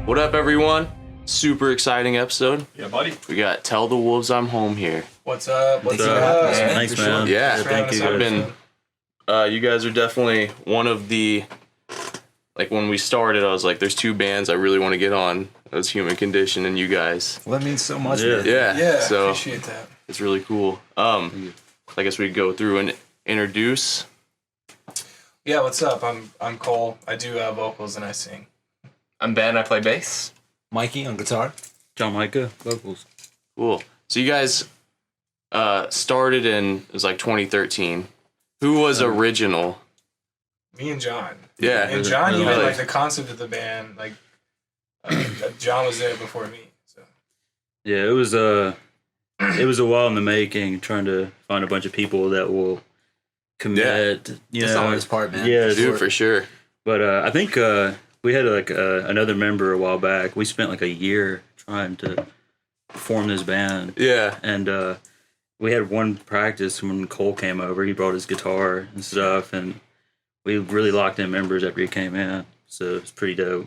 What up, everyone? Super exciting episode. Yeah, buddy. We got Tell the Wolves I'm Home here. What's up? What's up? Thanks, man. Yeah, thank you. I've been. You guys are definitely one of the. Like when we started, I was like, "There's two bands I really want to get on." That was Human Condition and you guys. Well, that means so much. Yeah. So appreciate that. it's really cool. I guess we'd go through and introduce. Yeah, what's up? I'm Cole. I do vocals and I sing. I'm Ben. I play bass. Mikey on guitar. John Micah, vocals. Cool. So you guys started in, it was like 2013. Who was original? Me and John. Yeah. And John, even Really? like the concept of the band, like John was there before me. So Yeah, it was a while in the making, trying to find a bunch of people that will commit. You That's know, the hardest part, man. Yeah, Dude, for sure. But I think we had like another member a while back. We spent like a year trying to form this band. Yeah. And we had one practice when Cole came over. He brought his guitar and stuff, and we really locked in members after he came in. So it's pretty dope.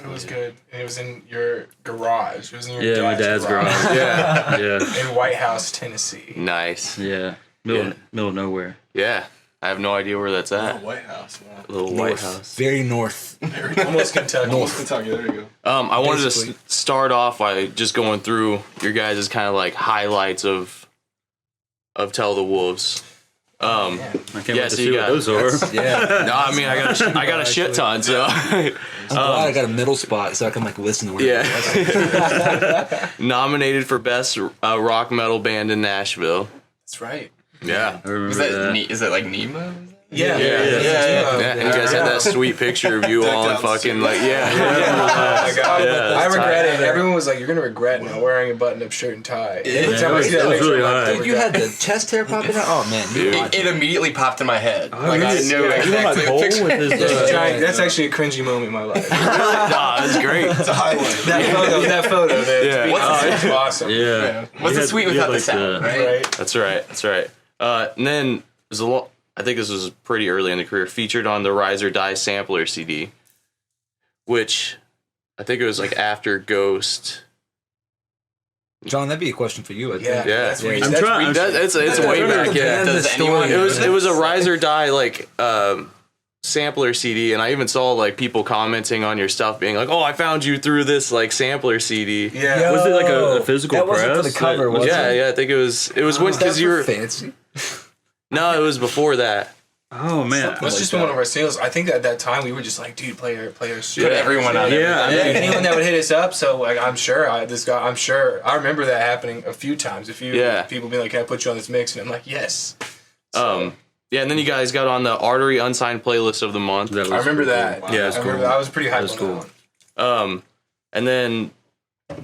it was good. And it was in your garage. It was in your Yeah, my dad's garage. Yeah. Yeah, in White House, Tennessee. Nice. yeah. Middle of nowhere. Yeah. I have no idea where that's at. White House. Yeah. Little White House. Very north. Almost Kentucky. Kentucky. There you go. I wanted Basically. to start off by just going through your guys' kind of like highlights of Tell the Wolves. I can't Yeah, wait to so see you what got- those are. Yeah. No, I mean I got a shit ton, so I'm glad I got a middle spot so I can like listen to what yeah. Nominated for best rock metal band in Nashville. That's right. Yeah. I remember Is that. is that like Nemo? Yeah. Yeah, and you guys had that sweet picture of you all in fucking like I regret it. tight. Everyone was like, "You're gonna regret not wearing a button-up shirt and tie." Every Yeah, time I it was- see that it was picture, really I'm like, high. Dude, you had the chest hair popping out? Oh, man. You Dude. It immediately popped in my head. Like I really? knew Yeah. You know exactly my the Cole picture. with his, That's a giant- that's actually a cringy moment in my life. Nah, that's great. It's a highlight. that photo there. Yeah. It's awesome. Yeah. What's You the sweet you without had, the sound, right? Right. That's right. And then there's a lot. I think this was pretty early in the career. Featured on the Rise or Die sampler CD, which I think it was like after Ghost. John, that'd be a question for you, I think. Yeah. Yeah. That's Yeah. I'm trying. It's way trying back. to Yeah. Does anyone? It was a Rise or Die like sampler CD, and I even saw like people commenting on your stuff, being like, "Oh, I found you through this like sampler CD." Yeah. Was it like a physical That wasn't for press? the cover, That- was it? Yeah, I think it was when Was that because you for were fancy? no, it was before that. Oh man. That's just been one of our singles. I think at that time we were just like, dude, play our shit. Put everyone out there. Yeah, Yeah, anyone that would hit us up. So like, I'm sure I remember that happening a few times. People being like, "Can I put you on this mix?" And I'm like, "Yes." So, Yeah, and then you guys got on the Artery Unsigned playlist of the month. That was I remember cool. that. Yeah, I it's remember cool. that. I was pretty hyped was on cool. that one. And then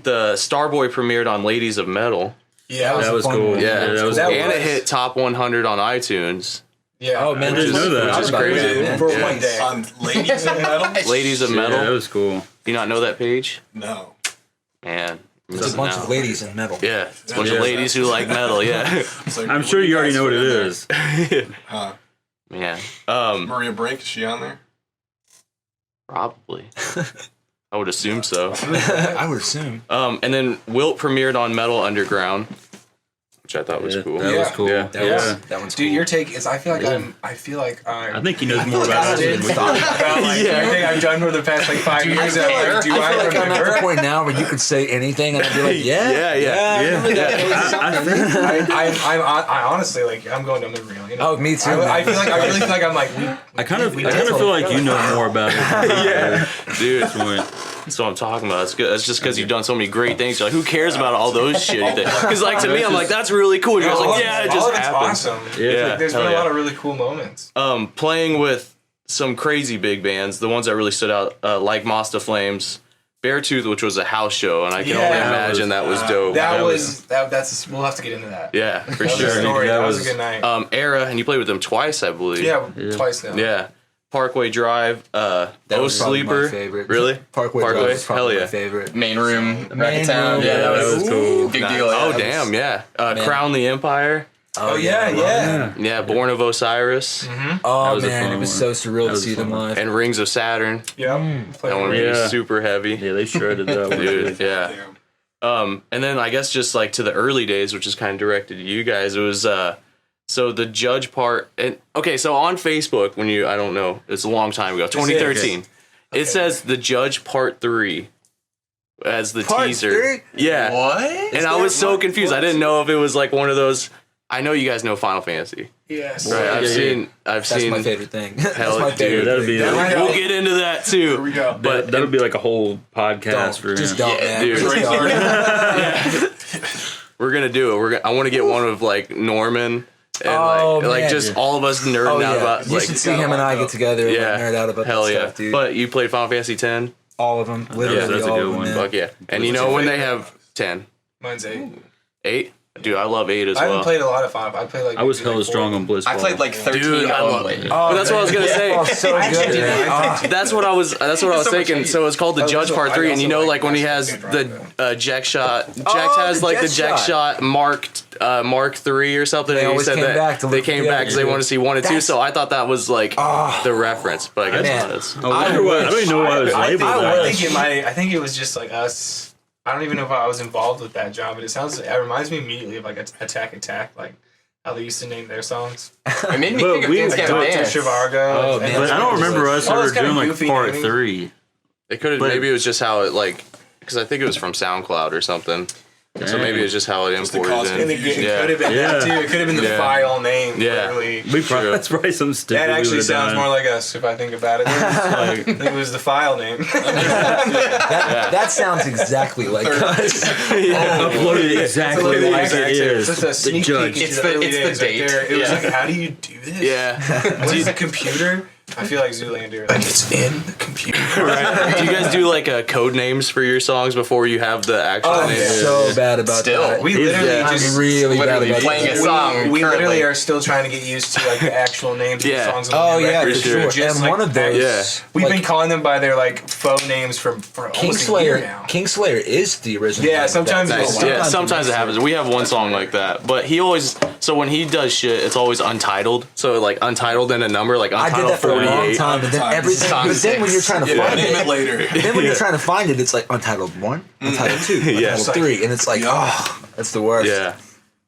the Starboy premiered on Ladies of Metal. Yeah, That was fun cool. one. Yeah, that was That cool. and it was- hit top 100 on iTunes. yeah. Oh, man. I didn't know that. I Which is forgot about crazy. that, man. For Yeah. one day. On Ladies of Metal? Ladies of Metal. Yeah, that was cool. Do you not know that page? No. Man, It's a bunch of ladies in metal. Yeah, it's a bunch Yeah. of ladies who like metal. Yeah, I'm sure you already know what it is. Huh. man. Maria Brink, is she on there? Probably. I would assume so. I would assume. And then Wilt premiered on Metal Underground, which I thought was Yeah, cool. That was cool. Yeah. That one's Dude, cool. your take is I feel like Yeah. I'm I think he knows more about us did than we do. thought about like everything I've done for the past like 5 years. I feel like, Do I I'm at the remember? point now where you could say anything and I'd be like, Yeah. I remember that. I honestly like I'm going to memory lane. Oh, me too. I feel like I really feel like I'm like I kind of feel like you know more about it. Yeah, dude. Point. That's what I'm talking about. It's good. It's just because you've done so many great things. You're like, who cares about all those shitty things? Because like to me, I'm like, that's really cool. You're like, yeah, it just happened. Awesome. Yeah. Like, there's hell been a yeah. lot of really cool moments. Playing with some crazy big bands. The ones that really stood out, like Mosta Flames, Beartooth, which was a house show, and I can only Yeah. imagine that was dope. That's we'll have to get into that. Yeah, for That was a sure. story. That That was was- a good night. Era, and you played with them twice, I believe. Yeah, Yeah. twice now. Yeah. Parkway Drive, That Oh was probably my Sleeper. favorite. Really? Parkway Drive was Hell probably yeah. my favorite. Main room, Main Town. room, Yeah, that was cool. big Nice. deal. Oh, Yeah, damn, yeah. Man. Crown the Empire. Oh yeah. Yeah, Born of Osiris. Oh was a man, fun it was one. so surreal That to was see a them fun one. live. And Rings of Saturn. Yep. That one Yeah. was super heavy. Yeah, they shredded that one. Dude, yeah. And then I guess just like to the early days, which is kind of directed to you guys, it was so the judge part. And okay, so on Facebook, when you, I don't know, it's a long time ago, 2013, it says the judge part 3 as the Part teaser. 3? Yeah. What? And I was so confused. I didn't know if it was like one of those. I know you guys know Final Fantasy. Yes. Right? I've Yeah, seen. That's my favorite thing. That's Hell, my dude, favorite that'd thing. be- We'll get into that too. Here we go. But That would be like a whole podcast for Just him. don't, Yeah, man. dude. Just don't. we're gonna do it. I want to get one of like Norman and Oh, like man. just all of us nerding Oh out yeah, about you like should see him and I get together and yeah, like, nerd out about hell that yeah. stuff, dude. But you played Final Fantasy X? all of them, literally that's a all good of them. one. man. Fuck yeah! And you What's know your when they favorite? have 10, Mine's 8. 8, dude, I love 8 as I haven't well. played a lot of 5. I played like I was maybe, hella like, 4. strong on Blitzball. I played like 13 Dude, I love only. it. But that's what I was gonna say. Oh, so good. did man. like Oh, That's what I was. That's what I was so much thinking. hate. So it's called the Oh, Judge that's Part what I 3, and you know, also like when he like has Basketball the Jack shot. Jack Oh, has the like the Jack Jack shot marked Mark 3 or something. They and he always said came that back to they look- came yeah, back because they yeah. want to see 1 and 2. That's- So I thought that was like the reference, but I guess Man. not. It's, I wonder why. I don't even know why it was I labeled think, that. I think it might. I think it was just like us. I don't even know if I was involved with that job, but it reminds me immediately of like Attack, like how they used to name their songs. It made me But think of we- Dance like, Gavin Dr. Dance. Zhivago. Oh, and man. But I don't remember us All ever those kind of doing like goofy part naming. 3. it could have But- maybe it was just how it like because I think it was from SoundCloud or something. So maybe it's just how it the imported cost And in. it could Yeah. have been that too. It could have been the Yeah. file name. Yeah. Literally. That's probably some stupid. That we actually would've sounds done. more like us if I think about it. I think it was the file name. that sounds exactly like us. Uploaded exactly Literally like exact it same. is. Just a The sneak judge. peek into It's the- early it's the days right date. there. It was Yeah. like, how do you do this? Yeah. What is a computer? I feel like Zoolander. Like it's in the computer. Do you guys do like code names for your songs before you have the actual I'm name? so bad about Still. that. We literally Yeah. just I'm really bad literally about playing that. a song We currently. literally are still trying to get used to like the actual names of Yeah. the songs. On Oh the new yeah, for record. sure. Just, And like, one of those, Yeah. We've like, been calling them by their like faux names for almost a year now. Kingslayer is the original. Yeah, name of sometimes that. it's- Nice. Yeah, sometimes it happens. We have one song like that, but he always. So when he does shit, it's always untitled. So like untitled and a number, like I untitled did that for a long 48. time, but then everything. Song But then when you're trying to six. find Name it it, later. then when you're trying to find it, it's like Untitled 1, Untitled 2, Yeah. Untitled 3, and it's like, oh, that's the worst. Yeah.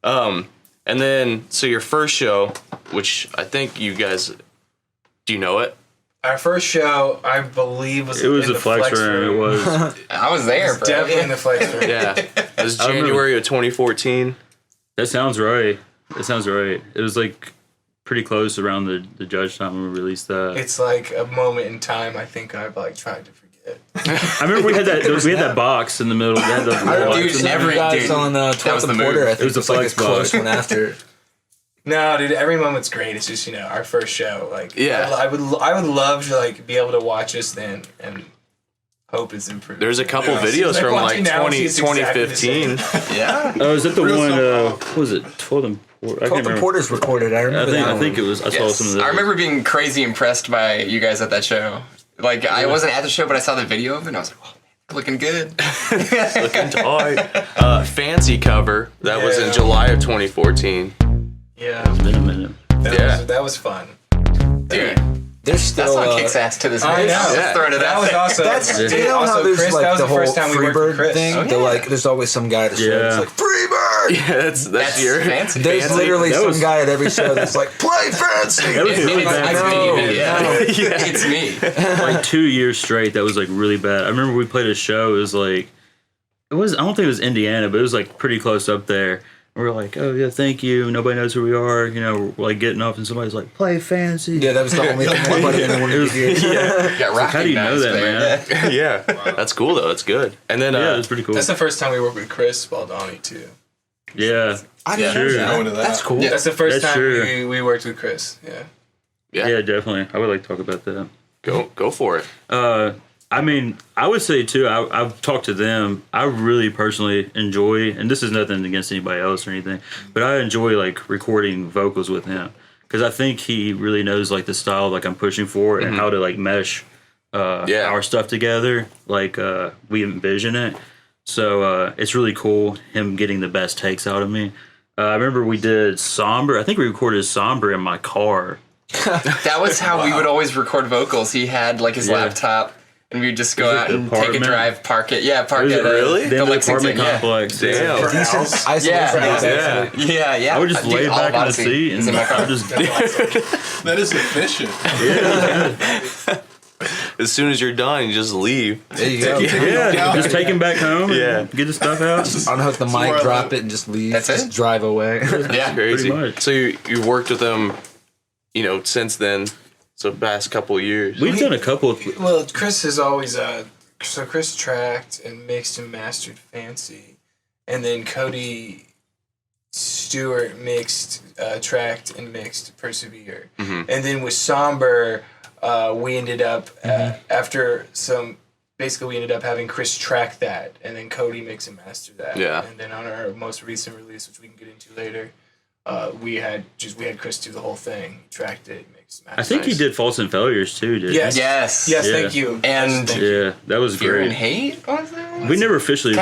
And then so your first show, which I think you guys, do you know it? Our first show, I believe, was It was in the flex room. It was. I was there, bro. definitely in the flex room. Yeah. It was I remember- January of 2014. That sounds right. That sounds right. It was like pretty close around the judge time when we released that. It's like a moment in time. I think I've like tried to forget. I remember we had that box in the middle. We had the Dude, Some every- you guys dude, on that 12th was the and Porter, move. I think It was it's the like a flex close box. one after. No, dude, every moment's great. It's just our first show. Like, Yeah. I would love to like be able to watch this then and hope it's improved. There's a couple Yeah. videos Like, from like watching now, 20, it's exactly the 2015. Yeah. Oh, is that the Real one? simple. What was it? 12th and Porter. I can't 12th and remember. Porter's recorded. I remember that I one. think it was. I saw some of those. I remember being crazy impressed by you guys at that show. Like, I wasn't at the show, but I saw the video of it, and I was like, oh, man, looking good. Looking tight. Fancy cover. That was in Yeah. July of 2014. Yeah, Been a minute. that was fun. Dude, There's that still. song kicks ass to this I day. know. Just throwing it That out was there. awesome. That's Dude, you know how also, there's Chris, like that was the the whole first time we worked with Freebird Chris. thing. Oh, They're yeah. like, there's always some guy at a show Yeah. that's like Freebird. Yeah, that's your fancy. There's fancy. literally That some was- guy at every show that's like, play fancy. That was really It's bad. No, me, yeah. no. It's me. Like 2 years straight. That was like really bad. I remember we played a show. It was like, I don't think it was Indiana, but it was like pretty close up there. And we were like, oh yeah, thank you. Nobody knows who we are. You know, we're like getting off, and somebody's like, play fancy. Yeah, that was the only thing anybody wanted to hear. Got How do you know recognized that, there. man? Yeah, that's cool though. That's good. And then Yeah, it was pretty cool. That's the first time we worked with Chris Baldani too. Yeah, I didn't Sure. know Go that. into that. That's cool. Yeah. That's the first That's time true. we worked with Chris. Yeah. yeah, definitely. I would like to talk about that. go for it. I mean, I would say too. I've talked to them. I really personally enjoy, and this is nothing against anybody else or anything, but I enjoy like recording vocals with him because I think he really knows like the style like I'm pushing for and how to like mesh our stuff together like we envision it. So it's really cool him getting the best takes out of me. I remember we did Somber. I think we recorded Somber in my car. That was how we would always record vocals. He had like his laptop, and we'd just go out and take a drive, park it. Yeah, park it. Really? The apartment Lexington, complex. Damn. Decent isolation. Yeah. I would just lay back in the Odyssey seat is and in my car. just That is efficient. As soon as you're done, you just leave. There you go. just take him back home. Yeah. And get the stuff out. Unhook the mic, drop it, and just leave. That's just it? drive away. Yeah. Crazy. Pretty much. So you worked with them, since then. So past couple of years. We've done a couple of. Well, Chris has always so Chris tracked and mixed and mastered Fancy, and then Cody Stewart mixed, tracked and mixed Persevere, and then with Somber, we ended up after some. Basically, we ended up having Chris track that, and then Cody mix and master that. Yeah. And then on our most recent release, which we can get into later, we had Chris do the whole thing. He tracked it, mixed, mastered. I think he did Faults and Failures too, didn't Yes. he? Yes. Yes, Yeah. thank you. And Yeah, that was Fear and great. Hate. What was that? We never officially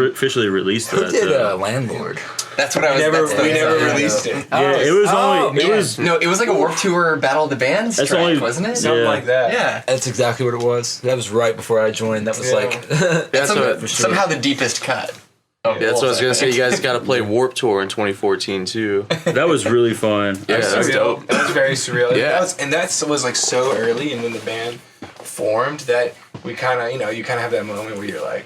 officially released Who that. did though. Landlord? That's what I was. We never that's released it. Yeah, it was only. It Yeah. was. No, it was like a Warped Tour Battle of the Bands That's track, only- wasn't it? Something Yeah. like that. Yeah. That's exactly what it was. That was right before I joined. That was Yeah. like. That's Somehow the deepest cut. That's what I was gonna say. You guys got to play Warped Tour in 2014 too. That was really fun. Yeah, that's Surreal. dope. That was very surreal. Yeah. That was like so early, and when the band formed, that we kind of, you kind of have that moment where you're like,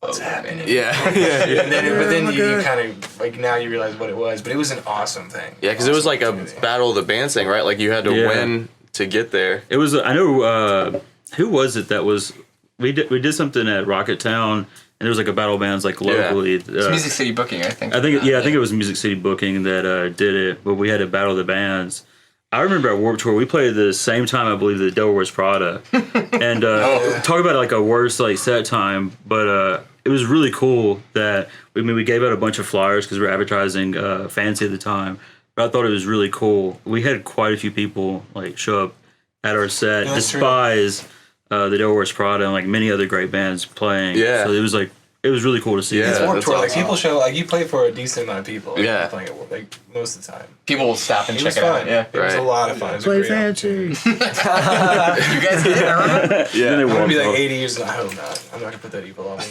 what's happening? Yeah, And then you kind of like now you realize what it was, but it was an awesome thing. yeah, because it was like a battle of the bands thing, right? Like you had to win to get there. It was. I know. Who was it that was? We did something at Rocket Town, and there was like a battle bands like locally. It's Music City Booking, I think. I think it was Music City Booking that did it, but we had to battle the bands. I remember at Warped Tour we played the same time I believe the Devil Wears Prada, and talk about like a worse like set time, but it was really cool that we gave out a bunch of flyers because we were advertising Fancy at the time. But I thought it was really cool. We had quite a few people like show up at our set, despise the Devil Wears Prada and like many other great bands playing. Yeah. So it was really cool to see. Yeah. It's that. Warped that's Tour. Like awesome. people show, like you play for a decent amount of people. Yeah. Playing it like most of the time. People will stop and It check was it fun. out. Yeah. It was a Right. lot of fun. It was a Play great opportunity. Fancy. You guys did it, I remember. Yeah, Then they I'm gonna be walked like off. 80 years and I hope not. I'm not gonna put that evil on me.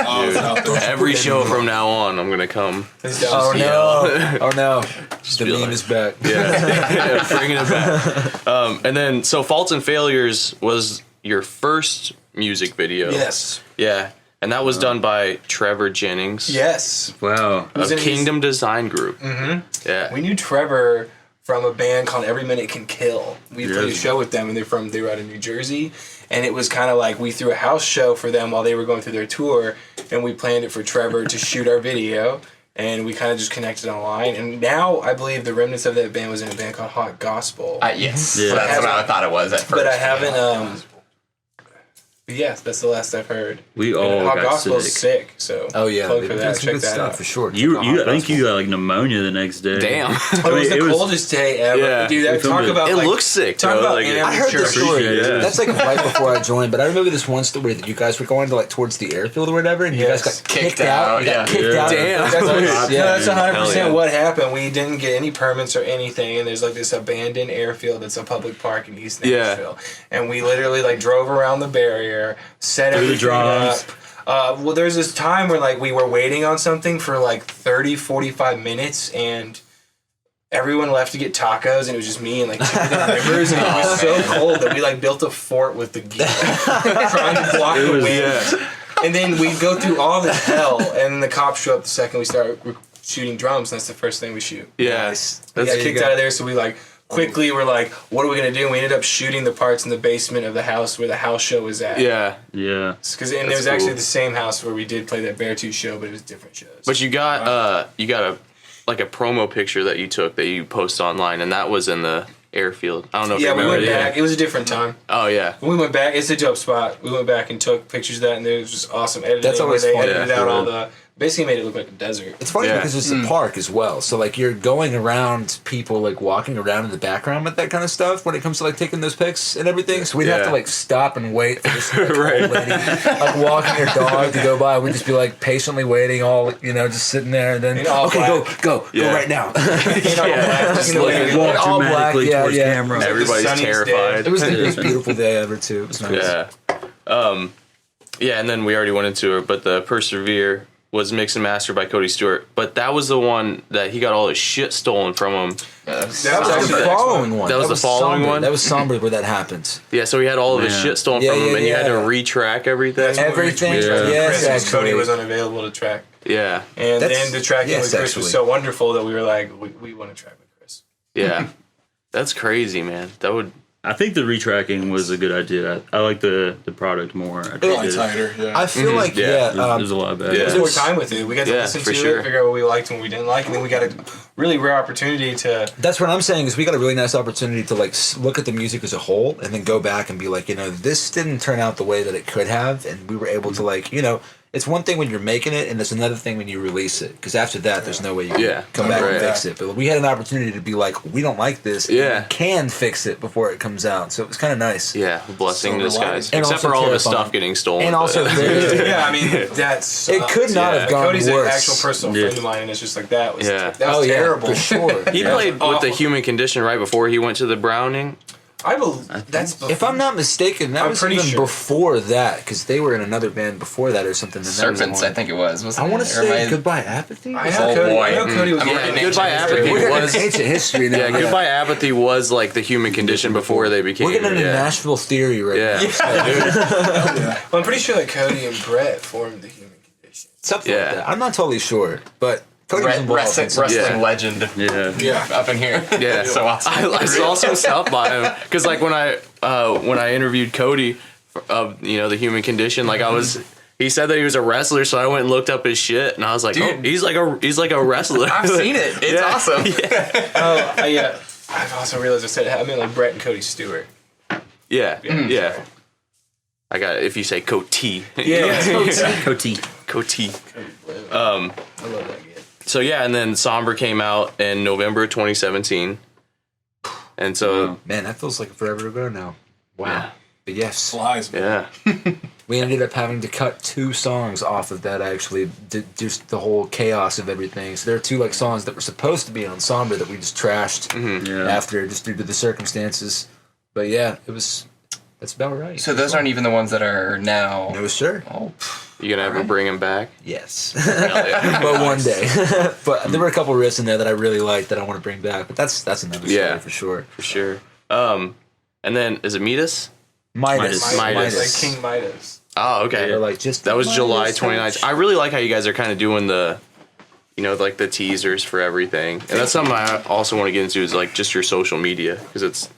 Oh, it's out there. every show from now on, I'm gonna come. Oh no! Oh no! The be meme like- is back. Yeah, bringing it back. And then, so Faults and Failures was your first music video. Yes. Yeah, and that was done by Trevor Jennings. Yes. Wow. Of was in his- Kingdom Design Group. Mm-hmm. Yeah. We knew Trevor from a band called Every Minute Can Kill. We played a Yes. show with them, and they were out of New Jersey. And it was kind of like we threw a house show for them while they were going through their tour, and we planned it for Trevor to shoot our video. And we kind of just connected online. And now I believe the remnants of that band was in a band called Hot Gospel. Yes. Yeah. That's what I thought it was at first. But I haven't. But yes, that's the last I've heard. We all And Hot got Gospel's sick. sick. So Oh yeah, plug they for did that. some Check good that stuff out. for sure. I think you got like pneumonia the next day. Damn. Oh, it was I mean, the it was- coldest day ever. Yeah. Dude, We that, filmed talk it. about It like, looks sick, talk though. about Like, I heard this story. Appreciate it. That's like right before I joined, but I remember this one story that you guys were going to like towards the airfield or whatever, and you guys Yes. got kicked out. You got Yeah. kicked out. Damn. That's what, Yeah. no, that's 100% Hell yeah. what happened. We didn't get any permits or anything, and there's like this abandoned airfield that's a public park in East Yeah. Nashville. And we literally like drove around the barrier, set Through the everything drums. up. Well, there's this time where like we were waiting on something for like 30, 45 minutes, and everyone left to get tacos, and it was just me and like two other members, and it was so cold that we like built a fort with the gear, trying to block the wind. Yeah. And then we go through all this hell, and the cops show up the second we start shooting drums. And that's the first thing we shoot. Yeah. We got kicked out of there, so we like quickly were like, "What are we gonna do?" And we ended up shooting the parts in the basement of the house where the house show was at. Yeah. Yeah. Because it was That's actually cool. the same house where we did play that Beartooth show, but it was different shows. But you got a promo picture that you took that you post online, and that was in the airfield. I don't know if you yeah, we remember. went back. It was a different time. Oh yeah. We went back. It's a dope spot. We went back and took pictures of that, and it was just awesome editing. That's always where they fun. edited Yeah. out all the basically made it look like a desert. It's funny because it's a park as well. So like you're going around people like walking around in the background with that kind of stuff when it comes to like taking those pics and everything. So we'd have to like stop and wait for this like, old lady like walking her dog to go by. We'd just be like patiently waiting, all just sitting there, and then go right now. All dramatically towards camera. Everybody's terrified. It was the most beautiful day ever too. It was nice. Yeah, and then we already went into it, but the Persevere was mixed and mastered by Cody Stewart. But that was the one that he got all his shit stolen from him. That was the following one. That was the following Somber. one? That was Somber where that happened. Yeah, so he had all of his shit stolen from him, and you had to retrack everything. Everything. Yes, Chris, actually. Cody was unavailable to track. Yeah. And then the tracking with Chris was so wonderful that we were like, we want to track with Chris. Yeah. That's crazy, man. I think the retracking was a good idea. I like the product more. A lot tighter, yeah. I feel like, there's a lot better. There's more time with it. We got to listen to it, figure out what we liked and what we didn't like, and then we got a really rare opportunity to... That's what I'm saying, is we got a really nice opportunity to like look at the music as a whole and then go back and be like, this didn't turn out the way that it could have, and we were able to like, it's one thing when you're making it, and it's another thing when you release it. Because after that, there's no way you can come back and fix it. But we had an opportunity to be like, we don't like this. And we can fix it before it comes out. So it was kind of nice. Yeah, blessing in disguise. And except for all of his stuff getting stolen. And also, I mean, that's... It could not have gone Cody's worse. an actual personal friend of mine, and it's just like, that was terrible. For sure. He played with the Human Condition right before he went to the Browning. I believe that's before. If I'm not mistaken, that was even before that, because they were in another band before that or something. Serpents, I think it was. I want to say Goodbye Apathy. I know Cody was. Goodbye Apathy was ancient history now. Yeah, Goodbye Apathy was like the Human Condition before they became. We're getting into Nashville theory right now. Well, I'm pretty sure that Cody and Brett formed the Human Condition. Something like that. I'm not totally sure, but. Wrestling legend. Yeah. Up in here. Yeah. So awesome. I saw some stuff by him because like when I interviewed Cody of the Human Condition, like he said that he was a wrestler, so I went and looked up his shit, and I was like, dude, he's like a wrestler. I've seen it. It's awesome. Yeah. I've also realized I said I meant like Brett and Cody Stewart. Yeah. I got it. If you say Cody. Cody. I love that game. So and then Somber came out in November 2017, and so man, that feels like forever ago now. Wow. Yeah. But yes, Flies, man. Yeah. We ended up having to cut 2 songs off of that. Actually, just the whole chaos of everything. So there are 2 like songs that were supposed to be on Somber that we just trashed after, just due to the circumstances. But yeah, that's about right. So those aren't even the ones that are now. No, sir. Oh. You gonna ever bring him back? Yes. But one day. But there were a couple riffs in there that I really liked that I want to bring back. But that's another story for sure. For sure. And then is it Midas? Midas. Like King Midas. Oh, okay. Or like just that was Midas July touch. 29th. I really like how you guys are kind of doing the, like the teasers for everything. And that's something I also want to get into is like just your social media because it's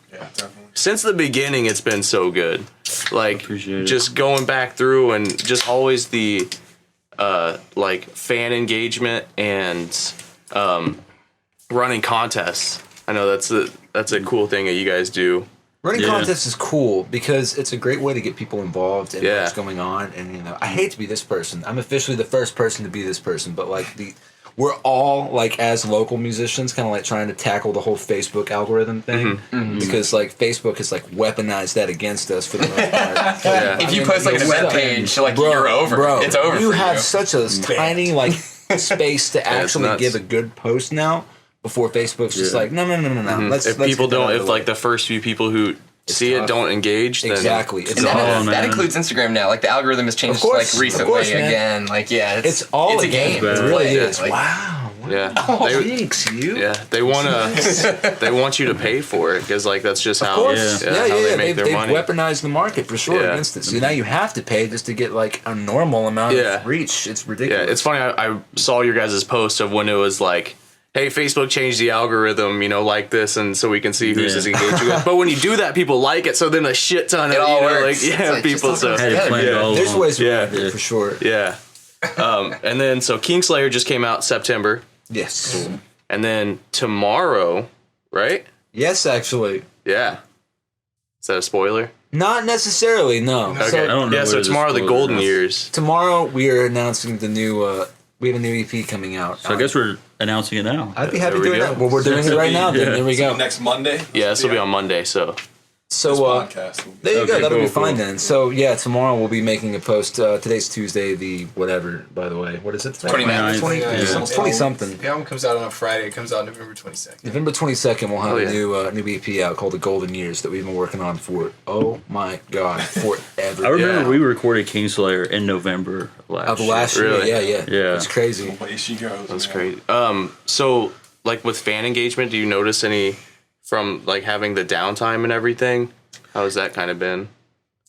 since the beginning it's been so good. Like just going back through and just always the like fan engagement and running contests. I know that's a cool thing that you guys do. Running contests is cool because it's a great way to get people involved in what's going on. And I hate to be this person. I'm officially the first person to be this person, but like we're all like as local musicians kind of like trying to tackle the whole Facebook algorithm thing because like Facebook has like weaponized that against us for the most part. If you post like an event page, like you're over. It's over. You have such a tiny like space to actually give a good post now. Before Facebook's just like no. Let's people don't, if like the first few people who see it don't engage, then exactly. It's that includes Instagram now. Like the algorithm has changed like recently again. Like it's a game. It really is. Like, wow. Yeah. Thanks you. Yeah. They want you to pay for it because like that's just how they make their money. They've weaponized the market for sure against it. So now you have to pay just to get like a normal amount of reach. It's ridiculous. Yeah. It's funny. I saw your guys' post of when it was like, hey, Facebook changed the algorithm, like this, and so we can see who's as engaged with. But when you do that, people like it, so then a shit ton of people. So there's ways around it for sure. Yeah. And then so Kingslayer just came out September. Yes. And then tomorrow, right? Yes, actually. Yeah. Is that a spoiler? Not necessarily, no. Okay. So, I don't know. So tomorrow the Golden Years. Tomorrow we are announcing the new we have a new EP coming out. So I guess we're announcing it now. I'd be happy There we doing go. that. Well, we're doing it right now. Yeah. There we go. Next Monday. Yeah, this will be on Monday. So So This podcast. there you go. Okay, That'll be cool, fine cool. then. So yeah, tomorrow we'll be making a post. Today's Tuesday, the whatever. By the way, what is it? Today? 29th. 20, Yeah. almost 20 something. The album comes out on a Friday. It comes out November 22nd. November 22nd, we'll have Oh, a yeah. new EP out called The Golden Years that we've been working on for, oh my God, forever. I remember Yeah. we recorded Kingslayer in November Of last year, Really? yeah. Yeah. It's crazy. Away she goes. that's man. crazy. So like with fan engagement, do you notice any from like having the downtime and everything? How's that kind of been?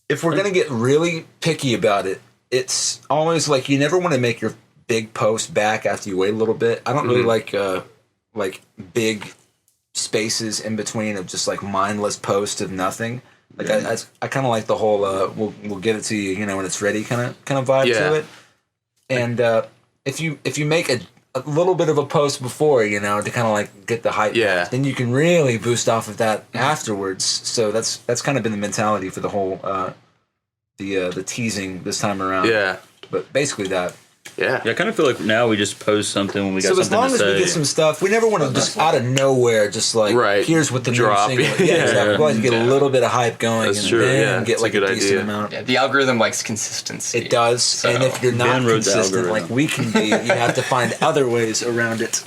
If we're gonna get really picky about it, it's always like you never want to make your big post back after you wait a little bit. I don't really like big spaces in between of just like mindless posts of nothing. Like I kind of like the whole we'll get it to you, when it's ready kind of vibe Yeah. to it. And if you make a little bit of a post before, to kind of like get the hype, Yeah. then you can really boost off of that afterwards. So that's kind of been the mentality for the whole the teasing this time around. Yeah. But basically that. Yeah. Yeah, I kind of feel like now we just post something when we got So as something long to as say. we get some stuff, we never want to just out of nowhere just like Right. here's what the Drop. new single. Yeah. Yeah, exactly. We like to get a little bit of hype going That's and true, then yeah. get It's a like a good decent idea. amount. Yeah, the algorithm likes consistency. It does, So- and if you're not Ben wrote the consistent algorithm. like we can be, you have to find other ways around it.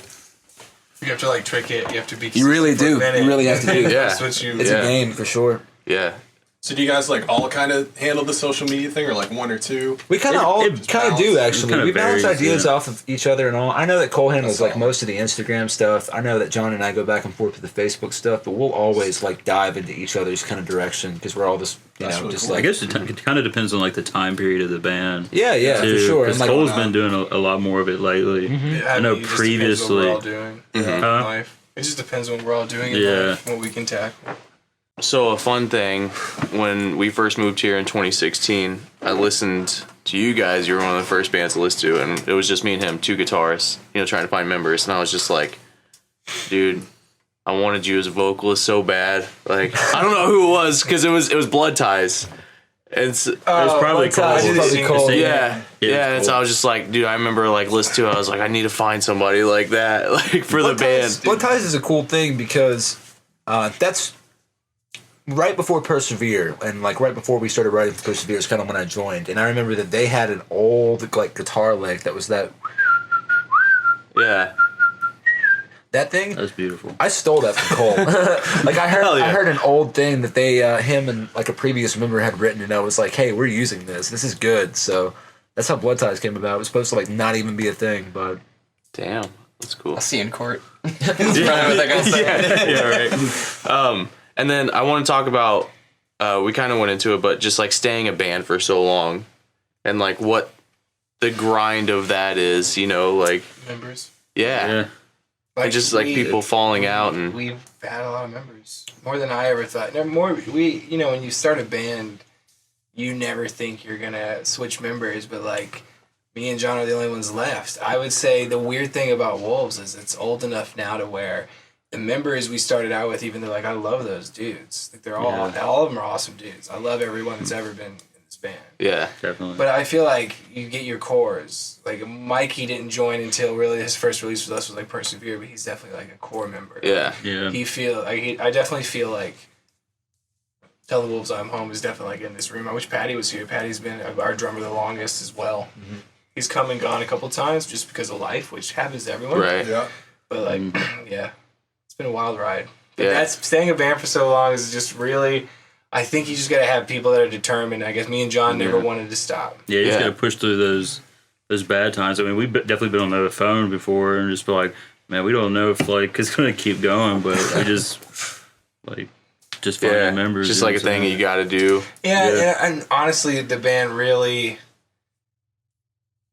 You have to like trick it. You have to be. You really consistent for do. a minute. You really have to do. Yeah. That's what you. It's Yeah. a game for sure. Yeah. So do you guys like all kind of handle the social media thing, or like one or two? We kind of all it kind of do actually. kinda We bounce varies, ideas yeah. off of each other and all. I know that Cole handles That's like all. most of the Instagram stuff. I know that John and I go back and forth with the Facebook stuff, but we'll always like dive into each other's kind of direction because we're all just That's really just cool. I like guess it kind of depends on like the time period of the band. yeah for too, sure. Because And like Cole's been doing a lot more of it lately. Yeah, I know it just depends what we're all previously. doing Mhm. in Huh? life. It just depends on what we're all doing in Yeah. life, what we can tackle. So a fun thing, when we first moved here in 2016, I listened to you guys. You were one of the first bands to listen to, and it was just me and him, two guitarists, trying to find members. And I was just like, dude, I wanted you as a vocalist so bad. Like, I don't know who it was, because it was Blood Ties. And It was probably Blood Ties Cole. is probably Cole. yeah, Yeah, and so I was just like, dude, I remember like listening to it. I was like, I need to find somebody like that, like for the band. Blood Ties is a cool thing because that's right before Persevere, and like right before we started writing for Persevere is kind of when I joined. And I remember that they had an old like guitar lick that was that thing. That's beautiful. I stole that from Cole. Like I Hell yeah. heard an old thing that they him and like a previous member had written, and I was like, hey, we're using this. This is good. So that's how Blood Ties came about. It was supposed to like not even be a thing, but Damn, that's cool. I'll see you in court. That's probably what that guy's saying. yeah, right. And then I want to talk about, we kind of went into it, but just like staying a band for so long and like what the grind of that is, like, Members. Yeah. And just like people falling out and We've had a lot of members. More than I ever thought. When you start a band, you never think you're going to switch members, but like me and John are the only ones left. I would say the weird thing about Wolves is it's old enough now to where the members we started out with, even though like I love those dudes, like they're all of them are awesome dudes. I love everyone that's ever been in this band. yeah. Definitely. But I feel like you get your cores. Like Mikey didn't join until really his first release with us was like Persevere, but he's definitely like a core member. Yeah. yeah. I definitely feel like Tell the Wolves I'm Home is definitely like in this room. I wish Patty was here. Patty's been our drummer the longest as well. Mm-hmm. He's come and gone a couple times just because of life, which happens to everyone. Right. Yeah. But like, yeah, it's been a wild ride. But Yeah. that's staying a band for so long is just really. I think you just gotta have people that are determined. I guess me and John never wanted to stop. Yeah, you just Yeah. gotta push through those bad times. I mean, we've definitely been on the phone before and just be like, man, we don't know if like it's gonna keep going, but we just like just finding Yeah. members. Just you like know a thing what that you got to do. Yeah, and honestly, the band really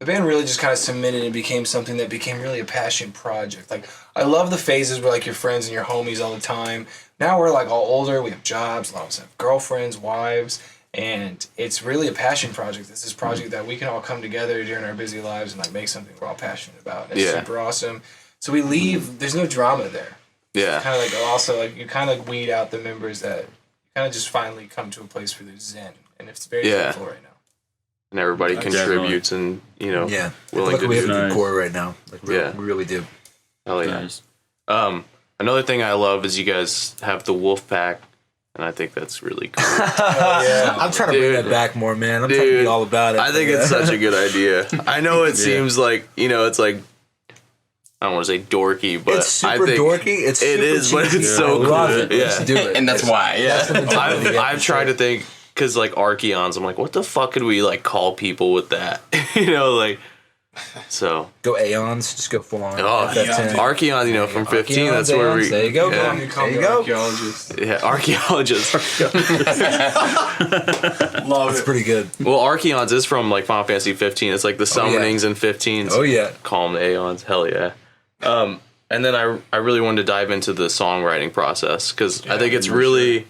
just kind of cemented and became something that became really a passion project. Like, I love the phases where like your friends and your homies all the time. Now we're like all older, we have jobs, a lot of us have girlfriends, wives, and it's really a passion project. It's this project that we can all come together during our busy lives and like make something we're all passionate about. And it's Yeah. super awesome. So we leave, there's no drama there. Yeah. Kind of like also like you kind of weed out the members that kind of just finally come to a place where there's zen, and it's very Yeah. beautiful right now. and everybody contributes and willing I feel like to we have do a it. good core right now. Like we really do. Hell yeah. Nice. Another thing I love is you guys have the wolf pack, and I think that's really cool. I'm trying to bring that back more, man. I'm trying to be all about it. I think it's such a good idea. I know it seems like it's like, I don't want to say dorky, but it's super I think dorky. It is, but it's so cool. Let's do it. And that's why. Yeah. I've tried to think, because like Archeons, I'm like, what the fuck could we like call people with that? So go Aeons, just go full on. oh, FF10. Archeons, from 15, Archeons, that's where we. there you go. Yeah. There you go. Archaeologist. Yeah, archaeologists. Love It's it. pretty good. Well, Archeons is from like Final Fantasy 15. It's like the summonings in 15. Oh yeah. Call them the Aeons. Hell yeah. And then I really wanted to dive into the songwriting process, because I think it's really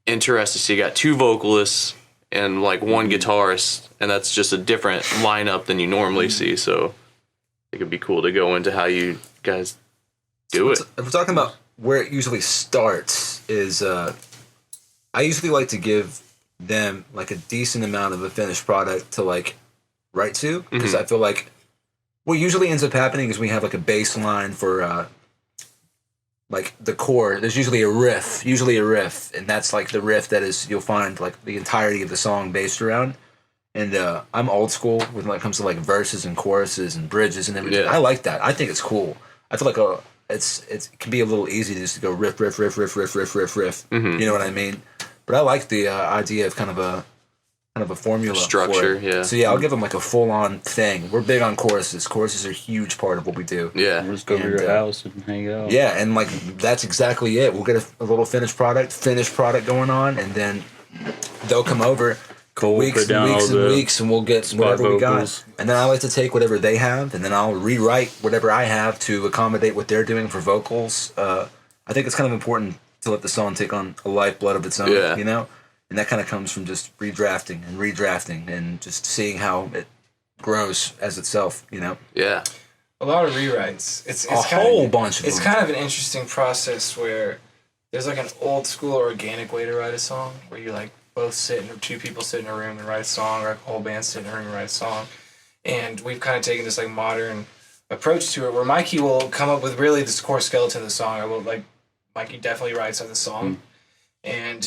interesting. So you got 2 vocalists and like 1 guitarist, and that's just a different lineup than you normally see. So it could be cool to go into how you guys do it. If we're talking about where it usually starts, is I usually like to give them like a decent amount of a finished product to like write to, because I feel like what usually ends up happening is we have like a bass line for like the core. There's usually a riff, and that's like the riff that is, you'll find like the entirety of the song based around. And I'm old school when it comes to like verses and choruses and bridges and everything. Yeah. I like that. I think it's cool. I feel like it can be a little easy to just go riff. Mm-hmm. You know what I mean? But I like the idea of kind of a formula Structure, for it. yeah. So yeah, I'll give them like a full on thing. We're big on choruses. Choruses are a huge part of what we do. Yeah. We'll just go to And, your house and hang out. Yeah, and like that's exactly it. We'll get a little finished product going on, and then they'll come over Cool. weeks and weeks, and we'll get whatever we got. vocals. And then I like to take whatever they have, and then I'll rewrite whatever I have to accommodate what they're doing for vocals. I think it's kind of important to let the song take on a lifeblood of its own, Yeah. And that kind of comes from just redrafting and just seeing how it grows as itself, Yeah. A lot of rewrites. It's a whole bunch of It's them. kind of an interesting process where there's like an old school organic way to write a song, where you like both sit in, 2 people sit in a room and write a song, or a whole band sit in a room and write a song. And we've kind of taken this like modern approach to it, where Mikey will come up with really this core skeleton of the song. Mikey definitely writes on the song, and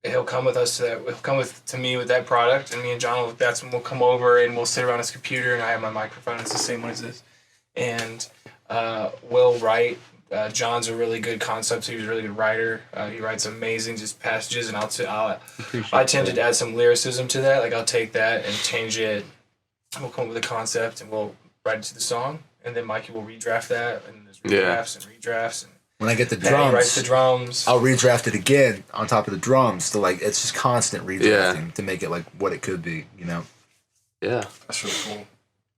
he'll come with us to that. He'll come to me with that product, and me and John that's when we'll come over and we'll sit around his computer, and I have my microphone. It's the same one as this, and we'll write. John's a really good concept. He's a really good writer. He writes amazing just passages, and I tend to add some lyricism to that. Like I'll take that and change it. We'll come up with a concept, and we'll write it to the song, and then Mikey will redraft that, and there's redrafts and redrafts. And when I get the then he writes the drums, drums. I'll redraft it again on top of the drums to like, it's just constant redrafting to make it like what it could be, Yeah. That's really cool.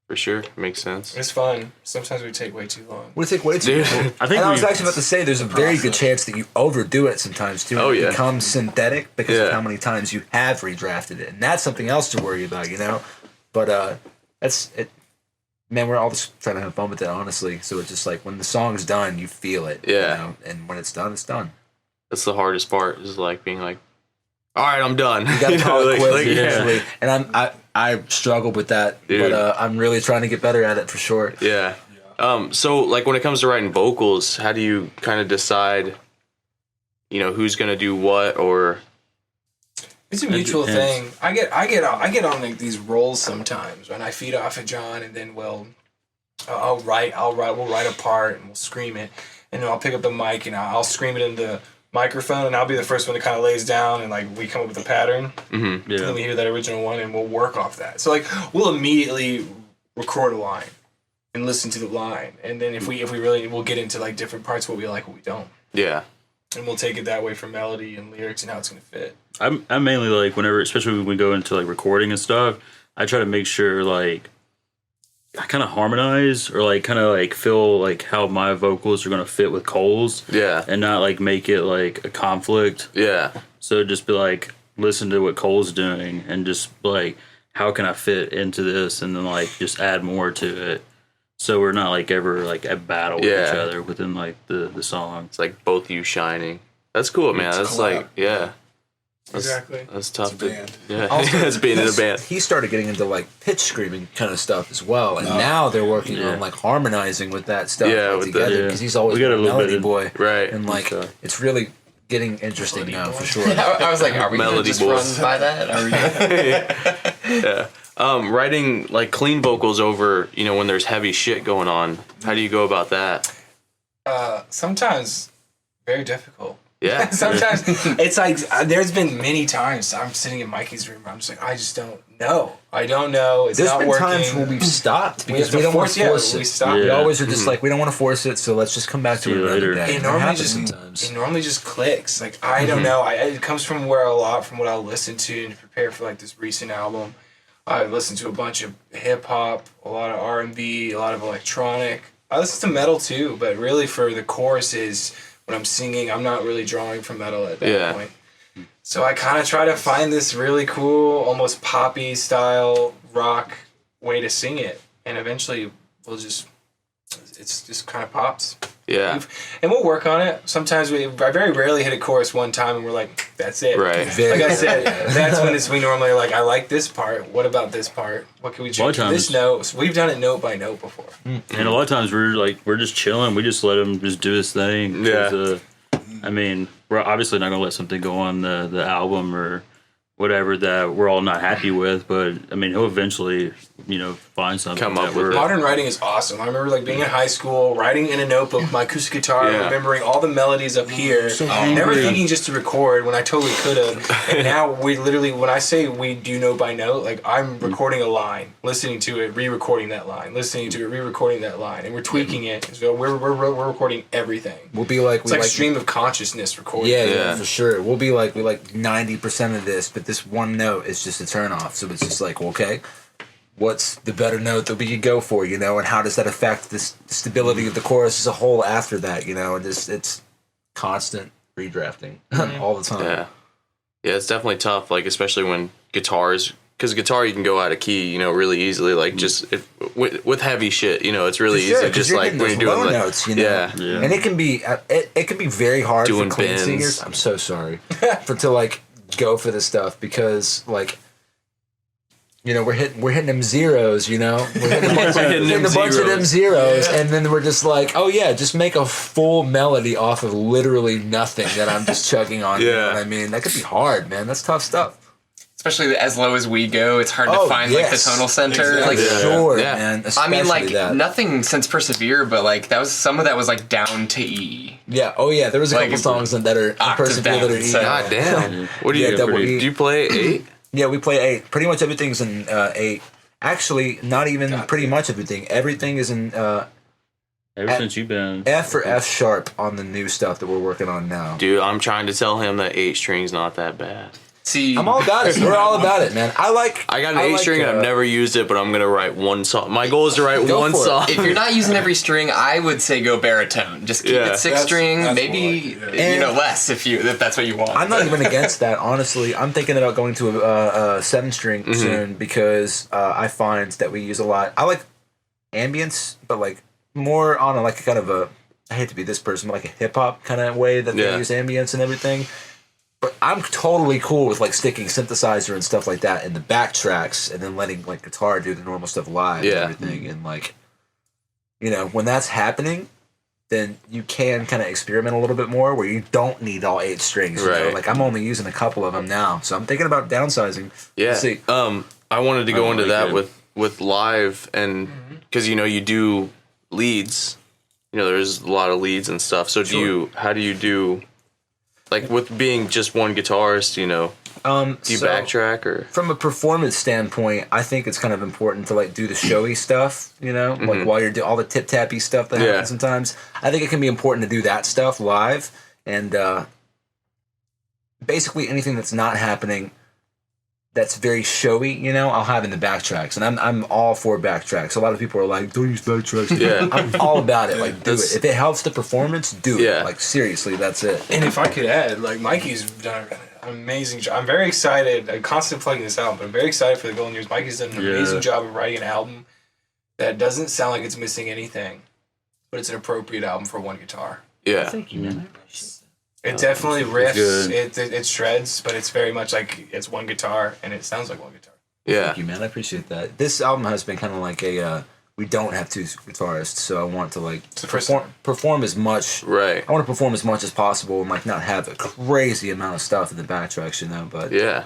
For sure. Makes sense. It's fun. Sometimes we take way too long. We take way too Dude. long. I think And I was we- actually about to say there's a very good chance that you overdo it sometimes too. Oh, It yeah. becomes synthetic because Yeah. of how many times you have redrafted it. And that's something else to worry about, But that's it. Man, we're all just trying to have fun with it, honestly. So it's just like when the song's done, you feel it. Yeah. And when it's done, it's done. That's the hardest part, is like being like, all right, I'm done. You gotta call it quits yeah. usually. And I struggle with that, Dude. but I'm really trying to get better at it for sure. Yeah. So like when it comes to writing vocals, how do you kind of decide, who's gonna do what, or? It's a mutual depends. thing. I get on like these roles sometimes, and I feed off of John, and then we'll write a part and we'll scream it, and then I'll pick up the mic and I'll scream it in the microphone, and I'll be the first one that kind of lays down, and like we come up with a pattern, and then we hear that original one, and we'll work off that. So like we'll immediately record a line and listen to the line, and then if we really, we'll get into like different parts, what we like, what we don't, Yeah. and we'll take it that way for melody and lyrics and how it's gonna fit. I'm mainly like, whenever, especially when we go into like recording and stuff, I try to make sure like I kind of harmonize or like kind of like feel like how my vocals are gonna fit with Cole's. Yeah. And not like make it like a conflict. Yeah. So just be like, listen to what Cole's doing and just like, how can I fit into this, and then like just add more to it. So we're not like ever like at battle with each other within like the song. It's like both you shining. That's cool, man. That's collab. like, yeah. Exactly. That's tough. It's a band. Yeah, Also, it's being in a band. He started getting into like pitch screaming kind of stuff as well, and now they're working on like harmonizing with that stuff with together because he's always We got been a a little melody bit of- boy, Right. And like it's really getting interesting now for sure. I was like, are we gonna Melody just boys. run by that? Are we Yeah. Writing like clean vocals over, when there's heavy shit going on. How do you go about that? Sometimes very difficult. Yeah. Sometimes it's like there's been many times I'm sitting in Mikey's room. I'm just like, I just don't know. I don't know. It's There's not been working. times where we've stopped because have we to don't want to force we it. stop. We Yeah. always are just like we don't want to force it, so let's just come back to See it you another later. day. It And normally happens just sometimes. it normally just clicks. Like I don't know. It comes from where a lot from what I listen to and prepare for like this recent album. I listened to a bunch of hip hop, a lot of R&B, a lot of electronic. I listen to metal too, but really for the choruses when I'm singing, I'm not really drawing from metal at that point. So I kind of try to find this really cool, almost poppy style rock way to sing it, and eventually it's just kind of pops. Yeah. And we'll work on it. Sometimes I very rarely hit a chorus one time and we're like, that's it. Right. Like I said, that's when we normally are like, I like this part. What about this part? What can we change? This note. So we've done it note by note before. And a lot of times we're just chilling. We just let him just do his thing. 'Cause, I mean, we're obviously not gonna let something go on the album or whatever that we're all not happy with. But I mean, he'll eventually, find something. Come up that with we're- it. Modern writing is awesome. I remember being in high school, writing in a notebook with my acoustic guitar, Yeah. remembering all the melodies up here. Never thinking just to record when I totally could have. And now we literally, when I say we do note by note, like I'm recording a line, listening to it, re-recording that line, listening to it, re-recording that line, and we're tweaking it. So we're recording everything. We'll be like It's like stream of consciousness recording. Yeah, for sure. We'll be like 90% of this, but this one note is just a turn off. So it's just like, well, okay, what's the better note that we could go for, and how does that affect the stability of the chorus as a whole after that, and it's constant redrafting all the time. Yeah. Yeah, it's definitely tough, like especially when guitars, because guitar you can go out of key, really easily, like just with heavy shit, it's really For sure, easy, 'cause just you're like getting when you're those doing low like, notes, yeah. and it can be it can be very hard Doing for clean bends. singers. I'm so sorry to like go for this stuff because like. We're hitting them zeros, we're hitting a bunch of them zeros, and then we're just like, oh yeah, just make a full melody off of literally nothing that I'm just chugging on. You know what I mean? That could be hard, man. That's tough stuff. Especially as low as we go, it's hard to find like the tonal center. Exactly. Like, Sure, Yeah. man. I mean, like Especially that. nothing since Persevere, but like that was some of that was like down to E. Yeah. Oh yeah. There was a Like, couple songs that are octave Persevere that are down, E. so- God damn. What do you Yeah, double do? E. Do you play 8? Yeah, we play 8. Pretty much everything's in 8. Actually, not even pretty much everything. Everything is in Ever since you've been F or F sharp on the new stuff that we're working on now. Dude, I'm trying to tell him that 8 string's not that bad. See, I'm all about it. We're all about it, man. I got an 8 string and I've never used it, but I'm gonna write one song. My goal is to write Go one for it. song. if you're not using every string, I would say go baritone. Just keep Yeah. it 6 string, That's maybe more like less if that's what you want. I'm not even against that, honestly. I'm thinking about going to a 7-string soon because I find that we use a lot. I like ambience, but like more on like a kind of a, I hate to be this person, but like a hip hop kind of way that they use ambience and everything. But I'm totally cool with like sticking synthesizer and stuff like that in the backtracks and then letting like guitar do the normal stuff live and everything. And like, when that's happening, then you can kind of experiment a little bit more where you don't need all 8 strings. You know? Right. Like I'm only using a couple of them now. So I'm thinking about downsizing. Yeah. Let's see. I wanted to go into that good. with live, and because you do leads, there's a lot of leads and stuff. So how do you do, like with being just one guitarist, do you backtrack or? From a performance standpoint, I think it's kind of important to like do the showy stuff, like while you're doing all the tip tappy stuff that happens sometimes. I think it can be important to do that stuff live, and basically anything that's not happening that's very showy, I'll have in the backtracks, and I'm all for backtracks. A lot of people are like, "Don't use backtracks." Yeah. I'm all about it. Like, do it if it helps the performance. Do Yeah. it. Like seriously, that's it. And if I could add, like Mikey's done an amazing job. I'm very excited. I'm constantly plugging this out, but I'm very excited for the Golden Years. Mikey's done an amazing job of writing an album that doesn't sound like it's missing anything, but it's an appropriate album for one guitar. Yeah. Thank you, man. It definitely riffs. good. It shreds, but it's very much like it's one guitar, and it sounds like one guitar. Yeah. Thank you, man. I appreciate that. This album has been kind of like a we don't have two guitarists, so I want to like perform as much. Right. I want to perform as much as possible and like not have a crazy amount of stuff in the backtracks, you know. But Yeah.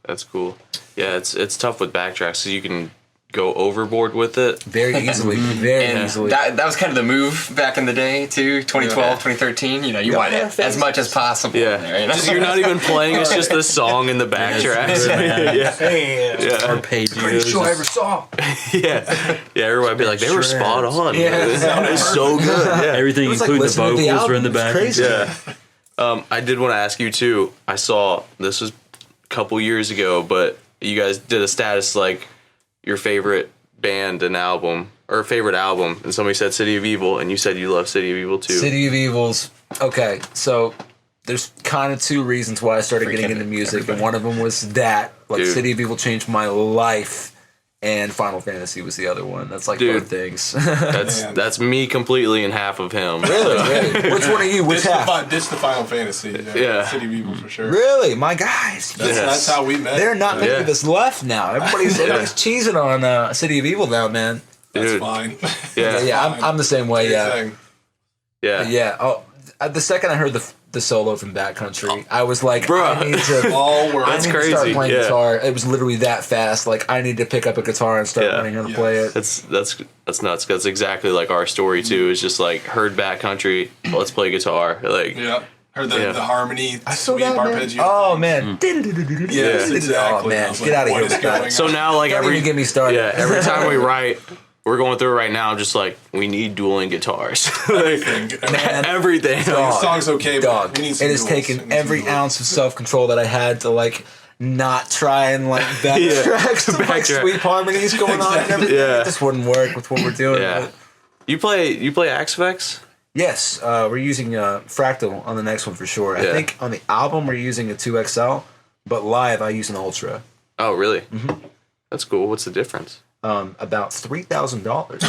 That's cool. Yeah, it's tough with backtracks, so you can go overboard with it. very easily, very And easily. that was kind of the move back in the day too, 2012, 2013. You know, you want it as much as possible. Yeah. in there, you know? Just, you're not even playing, it's just the song in the backtracks. Yeah. Greatest Arpeggios. show I ever saw. Yeah. Yeah, everybody be like, they were spot on. Yeah. It sounded so good. Yeah. Everything, It was like including the listening to the vocals, were in the album. back. It's crazy. Yeah. I did want to ask you too. I saw this was a couple years ago, but you guys did a status like your favorite band and album or favorite album, and somebody said City of Evil, and you said you love City of Evil too. City of Evils. Okay, so there's kind of two reasons why I started getting into music, and one of them was that like Dude. City of Evil changed my life, and Final Fantasy was the other one. That's like Dude. both things. That's me completely and half of him. Really? Which one are you? Which half? This the Final Fantasy. Yeah. City of Evil for sure. Really, my guys. That's how we met. There are not many Yeah. of us left now. Everybody's cheesing on City of Evil now, man. That's Dude. fine. Yeah, I'm the same way. Yeah, Thing. Yeah. yeah. Oh, the second I heard the solo from Backcountry, I was like, Bruh. I need to. All work. I That's need to start crazy, playing yeah. guitar. It was literally that fast. Like I need to pick up a guitar and start Yeah. learning how to play it. That's nuts. That's exactly like our story too. It's just like heard backcountry, let's play guitar. Like Yeah. Heard the, Yeah. the harmony, I saw sweep that, man. arpeggio. Oh man. Yes, exactly. Oh man, I was get like, out of what here is with going that. on? so now like Don't every even get me started. yeah, every time we write, we're going through it right now, just like we need dueling guitars. Like, Man. everything. Dog. The song's okay, Dog. but we need It some has duels. taken We need some every duels. ounce of self control that I had to like not try and like backtrack some like Backtrack. sweet harmonies going on and everything. Yeah. It just wouldn't work with what we're doing. Yeah. But You play Axe Effects? yes, we're using Fractal on the next one for sure. I Yeah. think on the album we're using a 2XL, but live I use an Ultra. Oh, really? That's cool. What's the difference? About $3,000.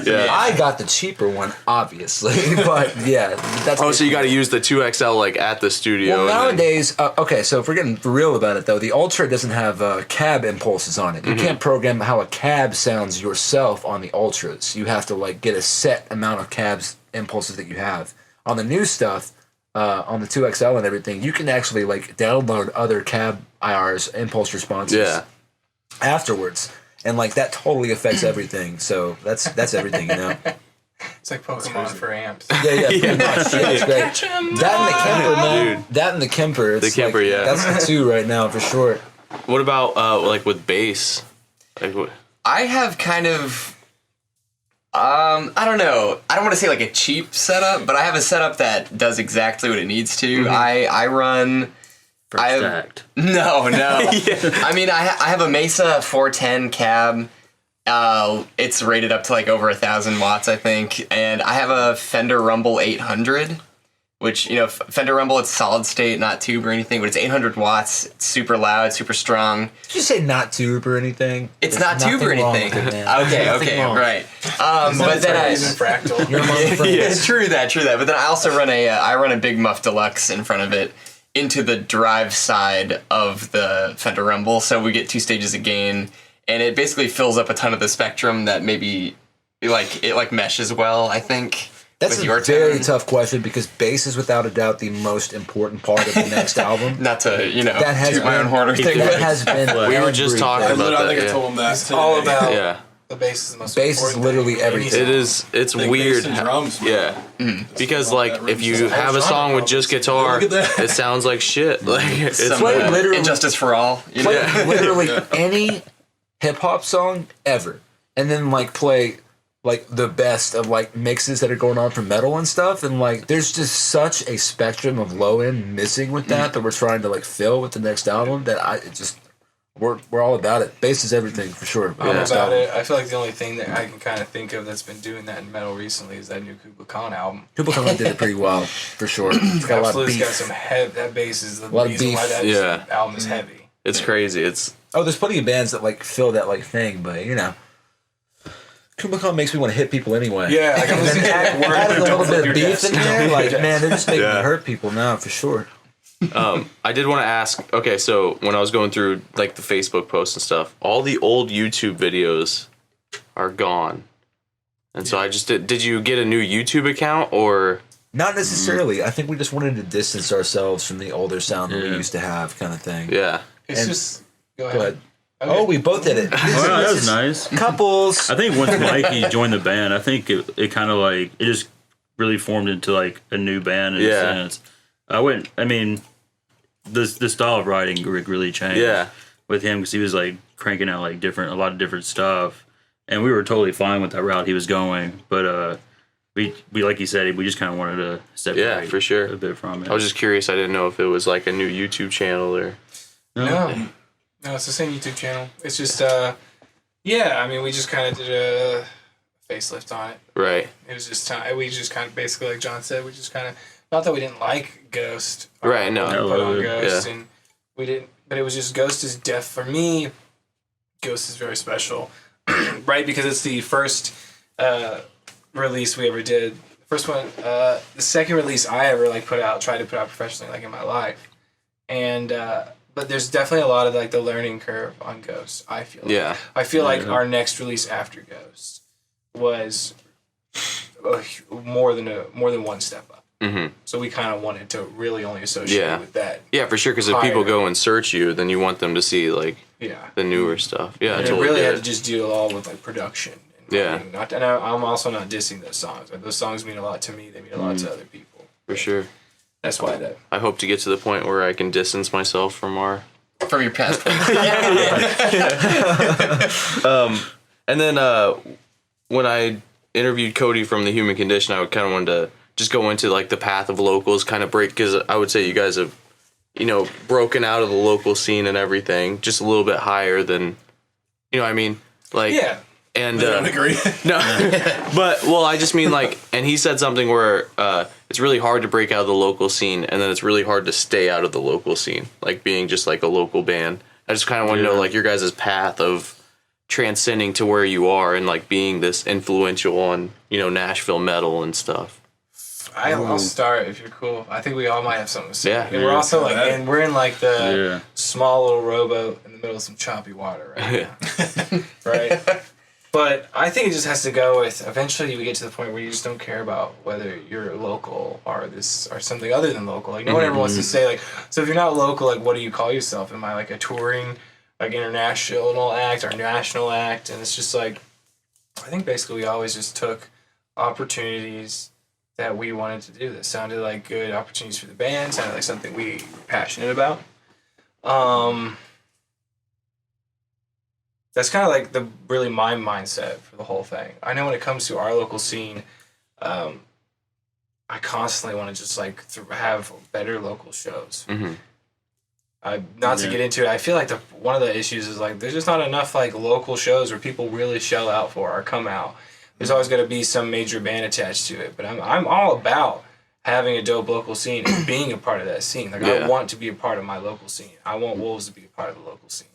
Yeah. I got the cheaper one, obviously, but yeah, that's. Oh, so you got to use the 2XL like at the studio. Well, and then- nowadays, okay, so if we're getting real about it, though, the Ultra doesn't have cab impulses on it. You can't program how a cab sounds yourself on the Ultras. You have to, like, get a set amount of cabs impulses that you have. On the new stuff, on the 2XL and everything, you can actually, like, download other cab IRs, impulse responses Yeah. afterwards. And, like, that totally affects everything. So that's everything, you know? It's like Pokemon for amps. Yeah, pretty much. Yeah, it's great. That and the Kemper, man. Dude. That and the Kemper. It's The Kemper, like, yeah. That's the two right now for sure. What about like with bass? Like what? I have kind of, I don't know. I don't want to say like a cheap setup, but I have a setup that does exactly what it needs to. I run. I Stacked. no. I mean, I have a Mesa 410 cab. It's rated up to like over 1,000 watts, I think, and I have a Fender Rumble 800, which, you know, Fender Rumble, it's solid state, not tube or anything, but it's 800 watts. It's super loud, super strong. Did you say not tube or anything? It's There's not tube or nothing wrong anything. with it, man. Okay, Nothing wrong. right. But then I. Using Fractal. You're among friends. Yeah, true that. But then I also run I run a Big Muff Deluxe in front of it into the drive side of the Fender Rumble, so we get 2 stages of gain, and it basically fills up a ton of the spectrum that maybe it meshes well, I think. That's with a your very tone. tough question because bass is without a doubt the most important part of the next album. Not to, you know, That has toot my own been, horn or anything. that has been. We were just talking about I that. think I Yeah. told him that. It's today. all about Yeah. the bass is the most Bass is important literally thing. everything. It is. It's Like weird. bass and drums, man. Yeah. Because love like that if riff. you It's a have a whole song genre with just guitar, Look at that. it sounds like shit. Like it's Some, Play literally- Injustice for All. You know? Play literally any hip hop song ever, and then like play like the best of like mixes that are going on for metal and stuff, and like there's just such a spectrum of low end missing with that we're trying to like fill with the next album that we're all about it. Bass is everything for sure. I'm Next about album. it. I feel like the only thing that I can kind of think of that's been doing that in metal recently is that new Kubla Khan album. Kubla Khan did it pretty well for sure. It's got a lot of Absolutely, it's got beef. some heavy. That bass is the lot of reason why beef. that Yeah. album is heavy. It's crazy. It's Oh, there's plenty of bands that like fill that like thing, but you know, Comic-Con makes me want to hit people anyway. Yeah, like I'm listening to that word. Adding a Don't little flip bit your of beef desk. in there, like, man, they're just making Yeah. me hurt people now, for sure. I did want to ask, okay, so when I was going through like the Facebook posts and stuff, all the old YouTube videos are gone. And so I just did you get a new YouTube account or? Not necessarily. I think we just wanted to distance ourselves from the older sound that we used to have, kind of thing. Yeah. It's And- just go Go ahead. ahead. Oh, we both did it. Wow, that was nice. Couples. I think once Mikey joined the band, I think it kind of like it just really formed into like a new band in a sense. The style of writing really changed with him because he was like cranking out like a lot of different stuff, and we were totally fine with that route he was going. But we like you said, we just kind of wanted to separate for sure. a bit from it. I was just curious. I didn't know if it was like a new YouTube channel or. No, it's the same YouTube channel. It's just, I mean, we just kind of did a facelift on it. Right. It was just time. We just kind of basically, like John said, we just kind of not that we didn't like Ghost. Right, no. Put on Yeah. Ghost, and we didn't. But it was just Ghost is for me. Ghost is very special, right? Because it's the first release we ever did. First one, the second release I ever like tried to put out professionally, like in my life, and. But there's definitely a lot of like the learning curve on Ghost. I feel. Like. I feel like our next release after Ghost was more than one step up. Mm-hmm. So we kind of wanted to really only associate with that. Yeah, for sure. Because if people go and search you, then you want them to see like the newer stuff. Yeah, and totally it really get had to just deal all with like production. And writing. I'm also not dissing those songs. Like, those songs mean a lot to me. They mean a lot to other people. for sure. That's why that. I hope to get to the point where I can distance myself from From your past. And then when I interviewed Cody from The Human Condition, I kind of wanted to just go into like the path of locals, kind of break, because I would say you guys have, broken out of the local scene and everything, just a little bit higher than, what I mean? Like, Yeah. And I don't agree. no, but I just mean like, and he said something where it's really hard to break out of the local scene, and then it's really hard to stay out of the local scene, like being just like a local band. I just kind of want to know like your guys' path of transcending to where you are and like being this influential on Nashville metal and stuff. I'll start if you're cool. I think we all might have something to say. Yeah. And we're also like, Yeah. and we're in like the small little rowboat in the middle of some choppy water right now. Right? But I think it just has to go with, eventually we get to the point where you just don't care about whether you're local or something other than local. Like no one ever wants to say like, so if you're not local, like what do you call yourself? Am I like a touring, like international act or national act? And it's just like, I think basically we always just took opportunities that we wanted to do that sounded like good opportunities for the band, sounded like something we were passionate about. That's kind of like really my mindset for the whole thing. I know when it comes to our local scene, I constantly want to just like have better local shows. Mm-hmm. Not to get into it, I feel like one of the issues is like there's just not enough like local shows where people really shell out for or come out. There's always got to be some major band attached to it, but I'm all about having a dope local scene and being a part of that scene. Like I want to be a part of my local scene. I want Wolves to be a part of the local scene.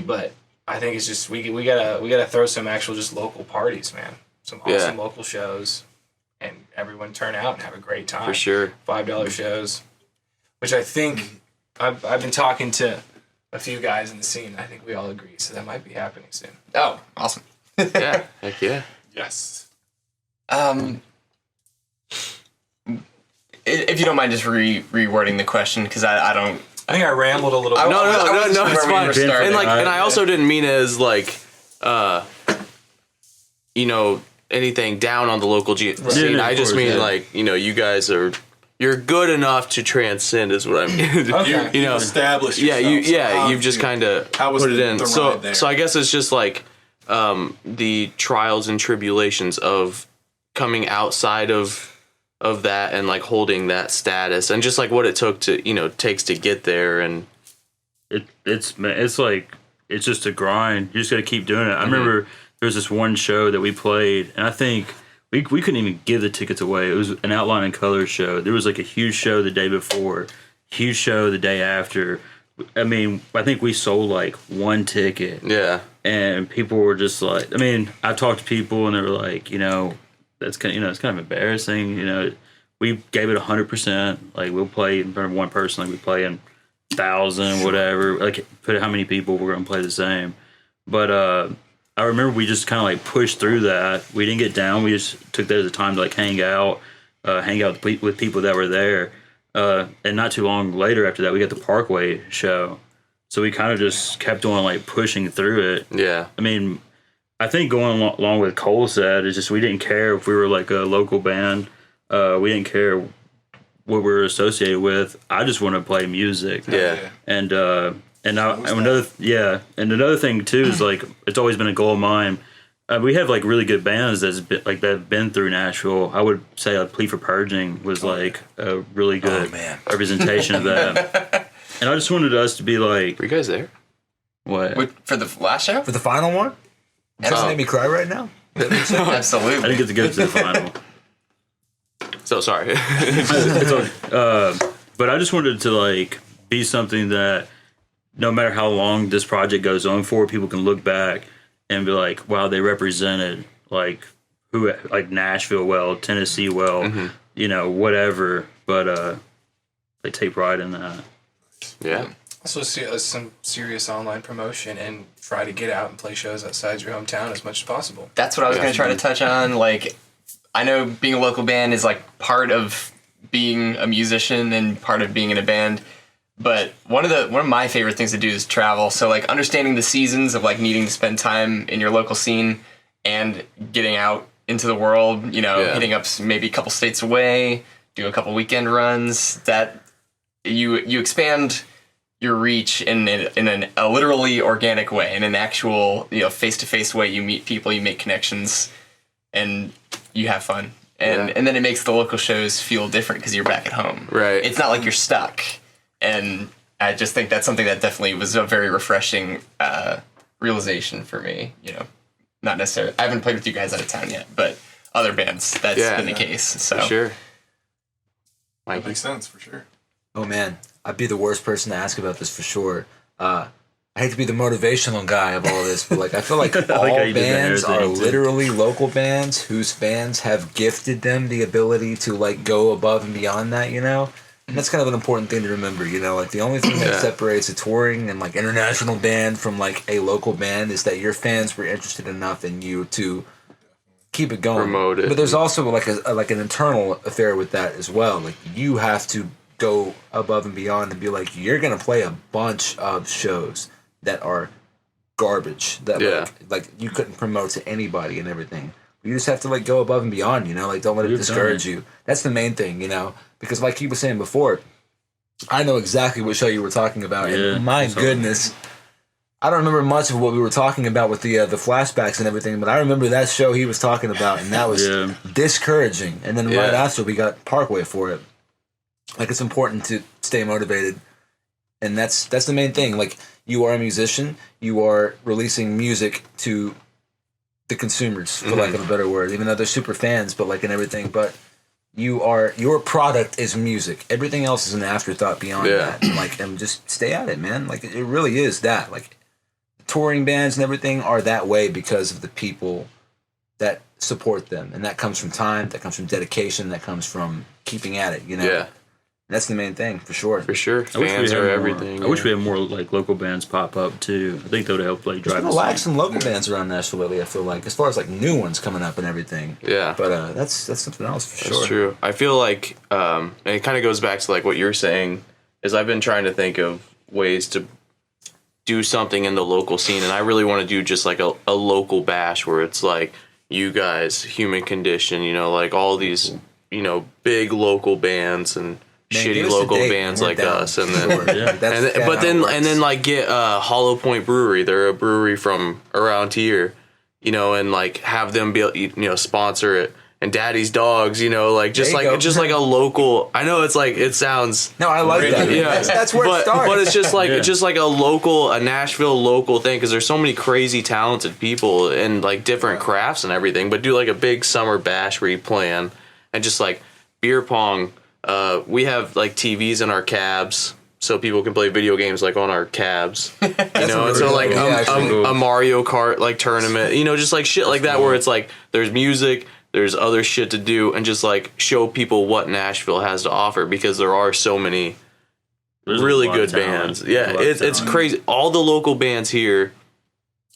But I think it's just we gotta throw some actual just local parties, man. Some awesome local shows, and everyone turn out and have a great time. For sure. $5 shows, which I think I've been talking to a few guys in the scene. I think we all agree, so that might be happening soon. Oh, awesome. Yeah, heck yeah. Yes. If you don't mind just rewording the question, because I don't. I think I rambled a little bit. No, it's where we fine. were starting. And like, and I also didn't mean it as like, anything down on the local scene. Yeah, I just of course, mean yeah. like, you're good enough to transcend is what I mean. Okay. You Established yeah, yourself. you've just kind of how was put it the- in. the So ride there? I guess it's just like the trials and tribulations of coming outside of that and like holding that status and just like what it took to takes to get there. And It's like it's just a grind. You just got to keep doing it. I remember there was this one show that we played, and I think we couldn't even give the tickets away. It was an Outline and Colors show. There was like a huge show the day before, huge show the day after. I mean, I think we sold like one ticket. yeah, and people were just like, I mean, I talked to people and they were like, that's kind of, it's kind of embarrassing. We gave it 100%. Like, we'll play in front of one person, like we play in 1,000, whatever. Like, put how many people we're gonna play the same. But I remember we just kind of like pushed through that. We didn't get down. We just took that as a time to like hang out with people that were there. And not too long later after that, we got the Parkway show. So we kind of just kept on like pushing through it. Yeah. I mean, I think going along with Cole said is just we didn't care if we were like a local band. We didn't care what we were associated with. I just want to play music. Yeah. And another thing too is like it's always been a goal of mine. We have like really good bands that have been through Nashville. I would say like Plea for Purging was like a really good representation of that. And I just wanted us to be like, Were you guys there? what? For the last show? For the final one? Does it make me cry right now? Absolutely. I didn't get to go to the final. So sorry. But I just wanted to like be something that no matter how long this project goes on for, people can look back and be like, wow, they represented like Nashville well, Tennessee well, whatever. But they take pride in that. Yeah. Also, some serious online promotion and try to get out and play shows outside your hometown as much as possible. That's what I was going to try to touch on. Like, I know being a local band is like part of being a musician and part of being in a band. But one of my favorite things to do is travel. So like understanding the seasons of like needing to spend time in your local scene and getting out into the world, hitting up maybe a couple states away, do a couple weekend runs, that you expand your reach in a literally organic way, in an actual, face-to-face way. You meet people, you make connections, and you have fun. And then it makes the local shows feel different because you're back at home. Right. It's not like you're stuck. And I just think that's something that definitely was a very refreshing realization for me. Not necessarily. I haven't played with you guys out of town yet, but other bands, that's been the case. So For sure. That makes sense, for sure. Oh man, I'd be the worst person to ask about this for sure. I hate to be the motivational guy of all this, but like I feel like all bands are literally local bands whose fans have gifted them the ability to like go above and beyond that, And that's kind of an important thing to remember, Like the only thing that separates a touring and like international band from like a local band is that your fans were interested enough in you to keep it going. Promote it. But there's also like an internal affair with that as well. Like you have to go above and beyond and be like, you're gonna play a bunch of shows that are garbage that like you couldn't promote to anybody and everything. You just have to like go above and beyond, like don't let it discourage you. That's the main thing, because like he was saying before, I know exactly what show you were talking about, and my goodness, I don't remember much of what we were talking about with the flashbacks and everything, but I remember that show he was talking about, and that was discouraging. And then right after we got Parkway for it. Like it's important to stay motivated, and that's the main thing. Like you are a musician, you are releasing music to the consumers, for lack of a better word. Even though they're super fans, but like and everything, but your product is music. Everything else is an afterthought beyond that. And just stay at it, man. Like it really is that. Like touring bands and everything are that way because of the people that support them, and that comes from time, that comes from dedication, that comes from keeping at it. Yeah. That's the main thing, for sure. For sure. Fans are everything. I wish we had more like local bands pop up too. I think that would help like drive. There's been a lot of local bands around Nashville lately. I feel like, as far as like new ones coming up and everything. Yeah. But that's something else for sure. That's true. I feel like, and it kind of goes back to like what you're saying, is I've been trying to think of ways to do something in the local scene, and I really want to do just like a local bash where it's like you guys, Human Condition, like all these, big local bands and shitty local bands like us, and then and then like get Hollow Point Brewery. They're a brewery from around here, and like have them be sponsor it, and Daddy's Dogs, just like a local. I know it's like it sounds I like that. Yeah, that's where it starts. But it's just like a Nashville local thing, because there's so many crazy talented people and like different crafts and everything. But do like a big summer bash where you plan and just like beer pong. We have like TVs in our cabs, so people can play video games like on our cabs, you know. And so really like cool. Yeah, actually. a Mario Kart like tournament, you know, just like shit like that, where it's like there's music, there's other shit to do, and just like show people what Nashville has to offer, because there are so many There's a really lot of good talent. bands. Yeah, A lot of it's talent. crazy. All the local bands here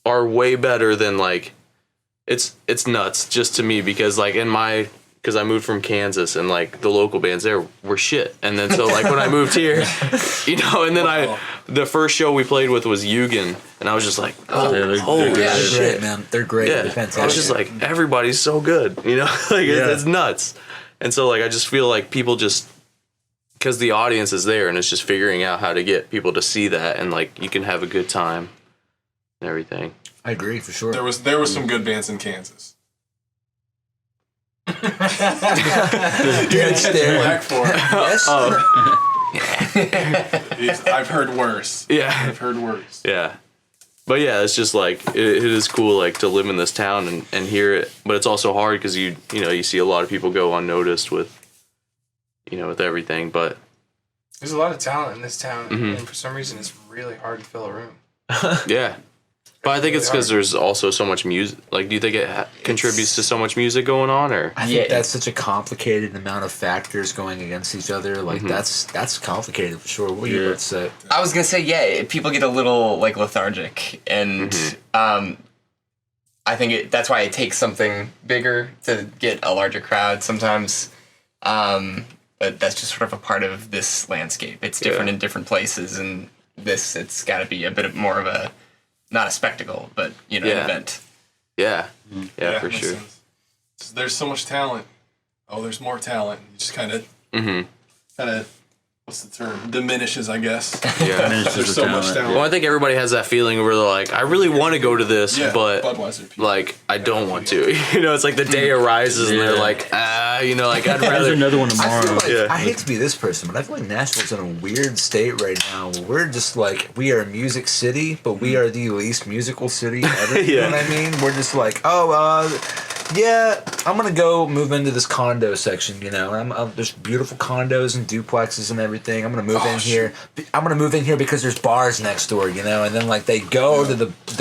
are way better than like it's nuts just to me, because like because I moved from Kansas, and like the local bands there were shit. And then so like when I moved here, you know, and then the first show we played with was Eugen, and I was just like, oh, Yeah, they're holy good. They're shit. great, man. They're great. Yeah, They're fantastic. I was just like, everybody's so good, you know, like it's nuts. And so like I just feel like people just, because the audience is there, and it's just figuring out how to get people to see that, and like you can have a good time and everything. I agree for sure. There was some good bands in Kansas. You're gonna catch black for it. Yes. I've heard worse. Yeah. I've heard worse. Yeah. But yeah, it's just like it is cool like to live in this town and hear it, but it's also hard because you see a lot of people go unnoticed with everything, but There's a lot of talent in this town, Mhm. and for some reason, it's really hard to fill a room. yeah. But I think it's because there's also so much music. Like, do you think it contributes to so much music going on, or? I think that's such a complicated amount of factors going against each other. Like that's complicated for sure. What are you about to say? I was gonna say, yeah, people get a little like lethargic, and I think that's why it takes something bigger to get a larger crowd sometimes. But that's just sort of a part of this landscape. It's different in different places, and it's got to be a bit more of a, not a spectacle, but an event. Yeah, yeah, for makes sure. sense. There's so much talent. Oh, there's more talent. You just kind of, what's the term? Diminishes, I guess. Yeah. There's so much talent. Well, I think everybody has that feeling where they're like, I really want to go to this, but Budweiser people. like I don't want to. It's like the day arises and they're like, like I'd There's rather. another one I tomorrow. feel like I hate to be this person, but I feel like Nashville's in a weird state right now. Where we're just like, we are a music city, but we are the least musical city ever. You know what I mean? We're just like, I'm gonna go move into this condo section. There's beautiful condos and duplexes and everything. I'm gonna move in here. I'm gonna move in here because there's bars next door. And then like they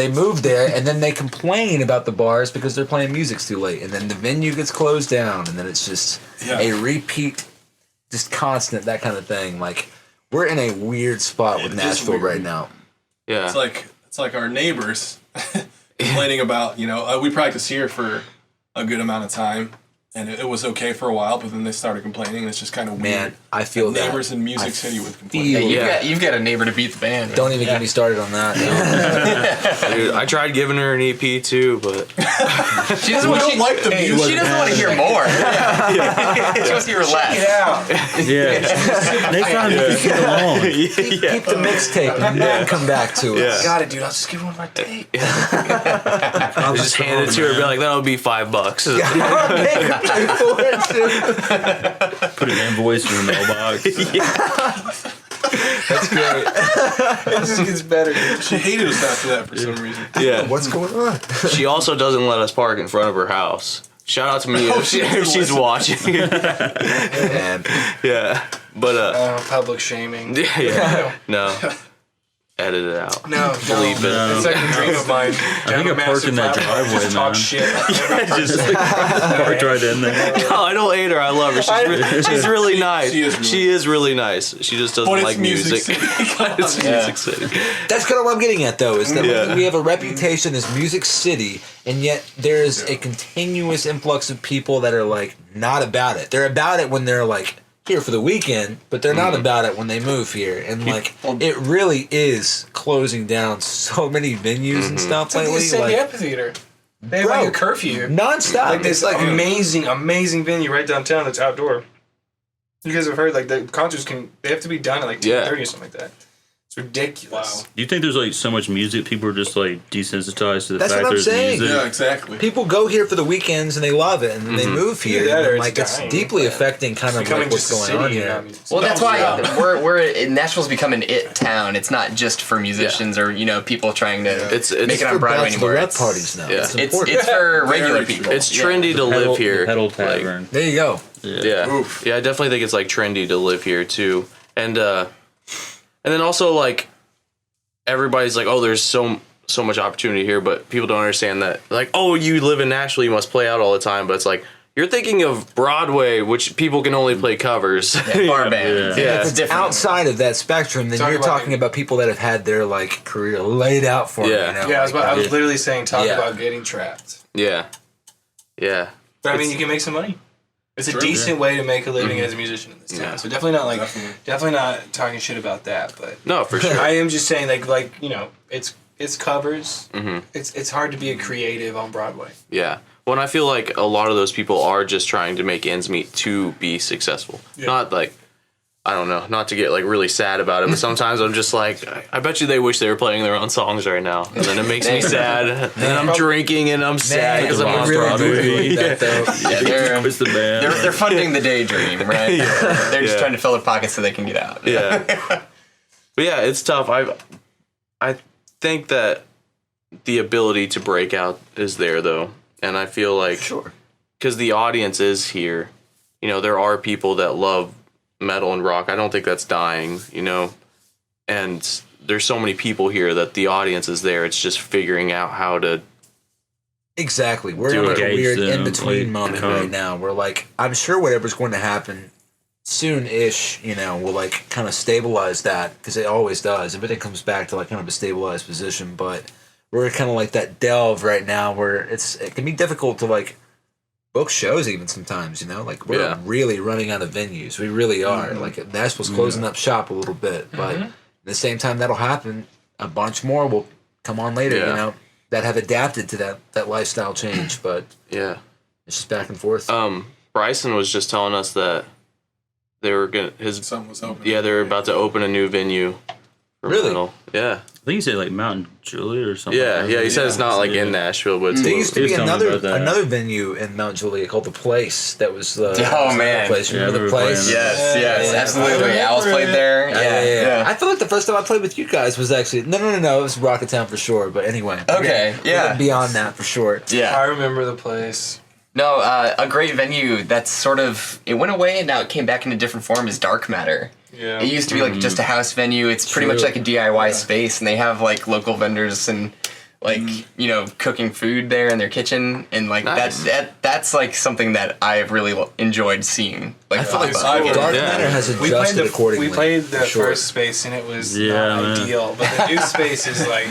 move there, and then they complain about the bars because they're playing music's too late, and then the venue gets closed down, and then it's just a repeat, just constant, that kind of thing. Like, we're in a weird spot with Nashville right now. Yeah. It's like our neighbors complaining about, we practice here for a good amount of time, and it was okay for a while, but then they started complaining, and it's just kind of weird. Man, I feel that. Neighbors in Music City would complain. You've got a neighbor to beat the band. Don't even get me started on that. Dude, I tried giving her an EP too, but She doesn't want like the music. She doesn't want to hear more. She wants to hear less. Next time you can get along. Keep the mixtape and then come back to it. Yeah. Got it, dude. I'll just give one of my tape. I just hand it to her and be like, that'll be $5. Put an invoice in the mailbox. That's great. It just gets better, dude. She hated us after that for some reason. Yeah. What's going on? She also doesn't let us park in front of her house. Shout out to me if she's watching. Man. Yeah. But Public shaming. yeah. No. Edit it out. No, Believe it. It's like a dream of mine. I think I parked in that driveway, man. Talk shit. Just Parked right in there. no, I don't hate her. I love her. She's really nice. She is really nice. She just doesn't But it's like Music music. City. It's Music City. That's kind of what I'm getting at, though, is that Yeah. we have a reputation as Music City, and yet there's a continuous influx of people that are, like, not about it. They're about it when they're, like, here for the weekend, but they're not about it when they move here. And, like, it really is closing down so many venues and stuff It's like the lately. City Like, Amphitheater. They have Bro. like a curfew. nonstop. Like this amazing venue right downtown that's outdoor. You guys have heard like the concerts they have to be done at like 10:30 or something like that. It's ridiculous. Do you think there's like so much music? People are just like desensitized to the That's fact what I'm there's saying. music. Yeah, exactly. People go here for the weekends and they love it, and then they move here. Either that or and, it's like, it's dying, deeply but affecting kind of Becoming like what's just a going on city, here. not music. Well, that's why Nashville's become an it town. It's not just for musicians or people trying to It's make it on For Broadway anymore. bachelorette It's parties now. Yeah. It's it's important. for regular Very people. true. It's trendy to live here. Pedal Like, Tavern. There you go. yeah. Oof. Yeah, I definitely think it's like trendy to live here too. And and then also like everybody's like, oh, there's so much opportunity here, but people don't understand that. Like, oh, you live in Nashville, you must play out all the time, but it's like you're thinking of Broadway, which people can only play covers. Bar band. Yeah. It's different. Outside of that spectrum, then you're talking about people that have had their like career laid out for Yeah. them. You know? Yeah, I was literally saying Yeah. about getting trapped. Yeah. Yeah. But I mean, you can make some money. It's a decent way to make a living as a musician in this town. Yeah. So definitely not definitely not talking shit about that. But No, for sure. I am just saying like you know, it's covers. It's hard to be a creative on Broadway. Yeah. Well, and I feel like a lot of those people are just trying to make ends meet to be successful. Yeah. Not like, I don't know, not to get like really sad about it, but sometimes I'm just like, I bet you they wish they were playing their own songs right now. And then it makes me sad. And then I'm drinking and I'm sad because I'm on Broadway. Yeah, It's the band. they're funding the daydream, right? They're just trying to fill their pockets so they can get out. Yeah. But yeah, it's tough. I think that the ability to break out is there though. And I feel like, because the audience is here, you know, there are people that love metal and rock. I don't think that's dying, you know, and there's so many people here that the audience is there. It's just figuring out how to. Exactly. We're in like a weird in-between moment right now. We're like, I'm sure whatever's going to happen soon-ish, you know, will like kind of stabilize that, because it always does. Everything comes back to like kind of a stabilized position, but we're kind of like that delve right now where it can be difficult to like book shows even sometimes, you know, like we're really running out of venues. We really are. Like Nashville's closing up shop a little bit, but at the same time that'll happen. A bunch more will come on later, you know, that have adapted to that lifestyle change, but it's just back and forth. Bryson was just telling us that they were Something was open. Yeah, they were about to open a new venue. For Really? metal. Yeah. I think you said like Mount Juliet or something. Yeah, he said it's not like in Nashville, but it's There used to He be was telling me about that. another venue in Mount Juliet called The Place that was Oh, man. place. Yeah, Remember we The were Place? playing Yes, absolutely. Owls played there. Yeah. I feel like the first time I played with you guys was actually no, it was Rocketown for sure. But anyway, Okay, yeah. beyond that for sure. Yeah. I remember the place. No, a great venue that's sort of, it went away and now it came back in a different form is Dark Matter. Yeah. It used to be like just a house venue. It's pretty much like a DIY space, and they have like local vendors and like you know cooking food there in their kitchen, and like Nice. that's like something that I've really enjoyed seeing. Like I feel like Dark Dark Yeah. Matter has adjusted accordingly. We played the for sure. first space and it was Yeah, not man. ideal, but the new space is like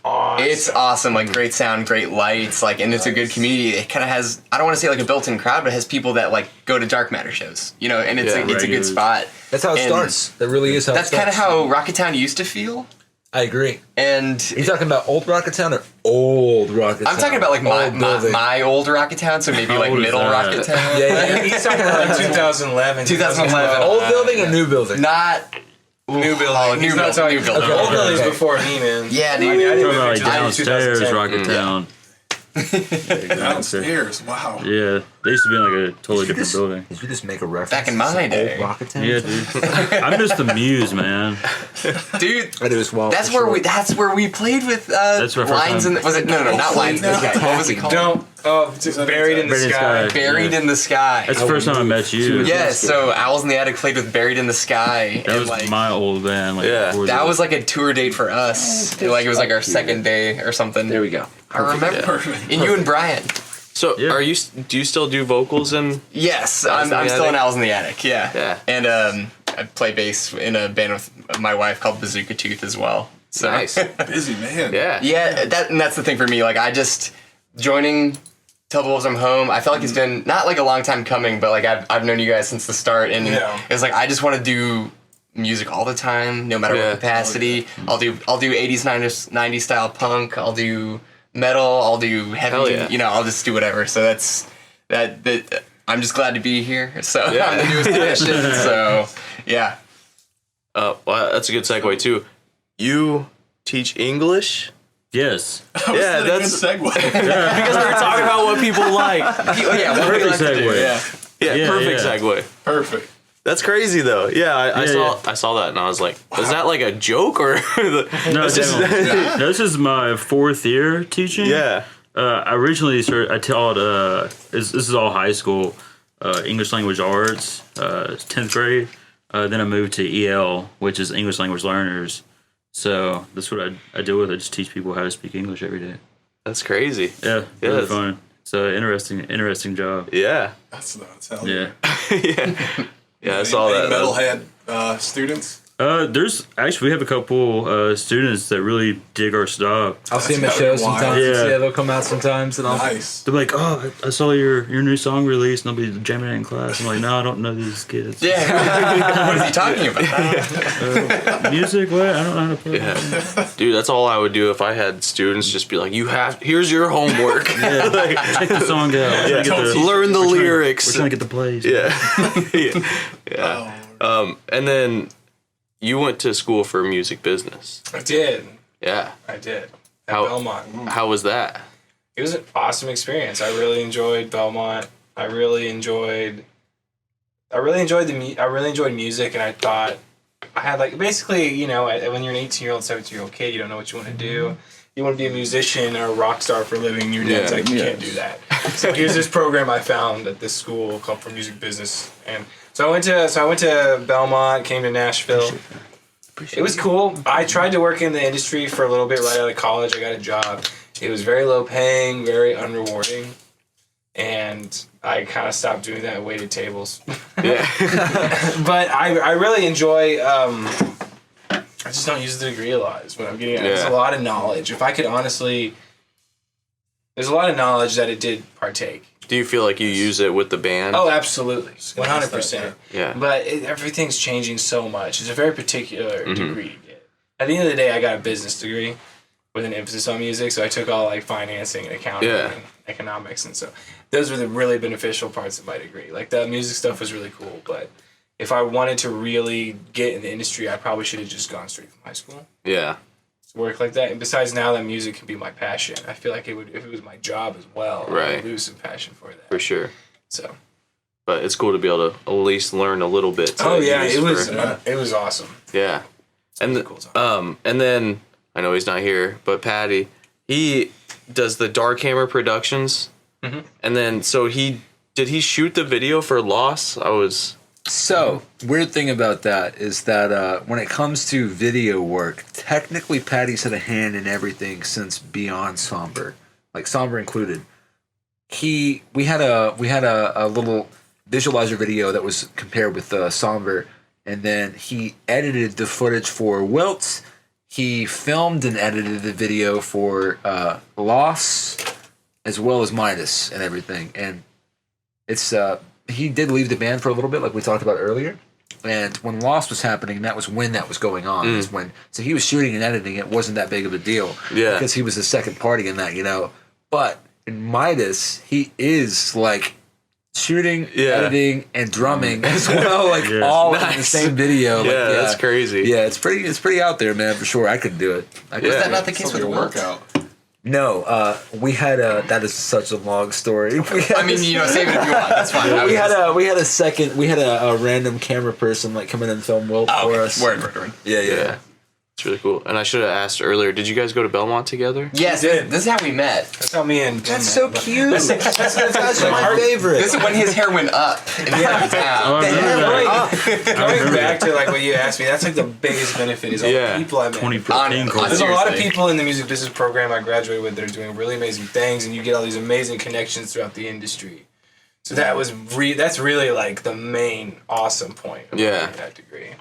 awesome. It's awesome, like great sound, great lights, like, and it's a good community. It kind of has, I don't want to say like a built-in crowd, but it has people that like go to Dark Matter shows, you know, and it's Yeah, it's a good spot. That's how it And starts. That really is how That's it kind starts. of how Rocketown used to feel, I agree. and You talking about old Rocketown or old Rocketown? I'm talking about like Old building. my old Rocketown, so maybe How like old is middle that? Rocketown. Yeah. He's talking about like 2011. 2011. Old building or new building? Not New building. Oh, He's new not building, talking new building. Old Okay, building's okay. before me, man. Yeah, dude. I mean, I didn't Talking about like even downstairs 2010. Rocketown. Downstairs. Wow. Yeah, they used to be in like a totally Did you different just- building. Did you just make a reference? Back in my to day. Old Rocketown? Yeah, dude. I miss the Muse, man. Dude, I do as well. that's for where sure. we played with That's our first lines time. in the, was it no not lines in the sky. What was it called? Don't. Oh, just buried in the Buried in the sky. sky. Buried in the Sky. That's the first time I met you. Yeah, so Owls in the Attic played with Buried in the Sky. That and was like, my old band. Like, Yeah. before that was like a tour date for us. Like it was like our second day or something. There we go. I remember. Perfect. And you and Brian. So Yeah. do you still do vocals in? Yes, Owls in the I'm still in Attic? Owls in the Attic. Yeah. Yeah. And I play bass in a band with my wife called Bazooka Tooth as well. So Nice. Busy man. Yeah. yeah, that's the thing for me. Like I just joining Tell the Wolves I'm Home. I feel like it's been not like a long time coming, but like I've known you guys since the start, and Yeah. it's like I just want to do music all the time, no matter Yeah. what capacity. I'll do 80s 90s style punk. I'll do metal. I'll do heavy. Hell yeah. You know, I'll just do whatever. So that's that. I'm just glad to be here. So Yeah. I'm the newest addition. So yeah. Well, that's a good segue too. You teach English? Yes. Yeah, That's a good segue. because we were talking about what people like. Oh, yeah. What we Perfect like to do, segue. Yeah. Yeah, Yeah, perfect yeah. segue. Perfect. That's crazy though. Yeah, I Yeah, saw that and I was like, was that like a joke or? No, That's just- definitely. No, this is my 4th year teaching. Yeah. I originally started. I taught. This is all high school, English language arts, 10th grade. Then I moved to EL, which is English Language Learners. So that's what I deal with. I just teach people how to speak English every day. That's crazy. Yeah, really fun. So interesting job. Yeah. That's nuts. Hell Yeah. Yeah, I saw that. Metalhead students. There's actually we have a couple students that really dig our stuff. I'll see them at gotta shows be wild. sometimes. Yeah. Yeah, they'll come out sometimes, and I'll. Nice. They're like, "Oh, I saw your new song release, and I'll be jamming it in class." I'm like, "No, I don't know these kids." Yeah. What is he talking about? Music? What? I don't know how to play. Yeah. Dude, that's all I would do if I had students. Just be like, here's your homework. Check the song out. Learn the lyrics. We're trying to get the plays. Yeah. Yeah. And then you went to school for music business. I did. Yeah. I did. At How- Belmont. How was that? It was an awesome experience. I really enjoyed Belmont. I really enjoyed music, and I thought I had like basically, you know, when you're an 18-year-old, 17-year-old kid, you don't know what you want to do. You want to be a musician or a rock star for a living. Your dad's like, you can't do that. So here's this program I found at this school called for music business, and so I went to Belmont, came to Nashville. It was cool. I tried to work in the industry for a little bit right out of college. I got a job. It was very low paying, very unrewarding, and I kind of stopped doing that. Waited tables. Yeah. But I really enjoy. I just don't use the degree a lot. Is what I'm getting at. There's a lot of knowledge. If I could honestly, there's a lot of knowledge that it did partake. Do you feel like you use it with the band? Oh, absolutely, 100%. Yeah. But everything's changing so much. It's a very particular degree to get. At the end of the day, I got a business degree with an emphasis on music, so I took all like financing and accounting and economics, and so those were the really beneficial parts of my degree. Like the music stuff was really cool, but if I wanted to really get in the industry, I probably should have just gone straight from high school. Yeah. Work like that. And besides, now that music can be my passion, I feel like it would, if it was my job as well, I would lose some passion for that. For sure. So, but it's cool to be able to at least learn a little bit. It was awesome. Yeah. And and then I know he's not here, but Patty, he does the Dark Hammer Productions, and then did he shoot the video for Lost? So, weird thing about that is that when it comes to video work, technically Patty's had a hand in everything since Beyond Somber, like Somber included. We had a little visualizer video that was compared with Somber, and then he edited the footage for Wilts. He filmed and edited the video for Lost, as well as Midas and everything. And it's he did leave the band for a little bit, like we talked about earlier. And when Lost was happening, that was when that was going on. So he was shooting and editing. It wasn't that big of a deal. Yeah. Because he was the second party in that, you know. But in Midas, he is like shooting, editing, and drumming as well, like all in the same video. Like, that's crazy. Yeah, it's pretty out there, man, for sure. I could do it. Was that not the case with Wilts? workout. No, we had that is such a long story. I mean, you know, save it if you want. That's fine. We had a random camera person like come in and film Wilt for us. Word. Yeah. It's really cool. And I should have asked earlier, did you guys go to Belmont together? Yes, this is how we met. That's how me and That's so cute. That's my favorite. This is when his hair went up in front of town. Going back to like what you asked me, that's like the biggest benefit is all the people I met. 2015 There's a lot of people in the music business program I graduated with that are doing really amazing things, and you get all these amazing connections throughout the industry. So that's really like the main awesome point of getting that degree.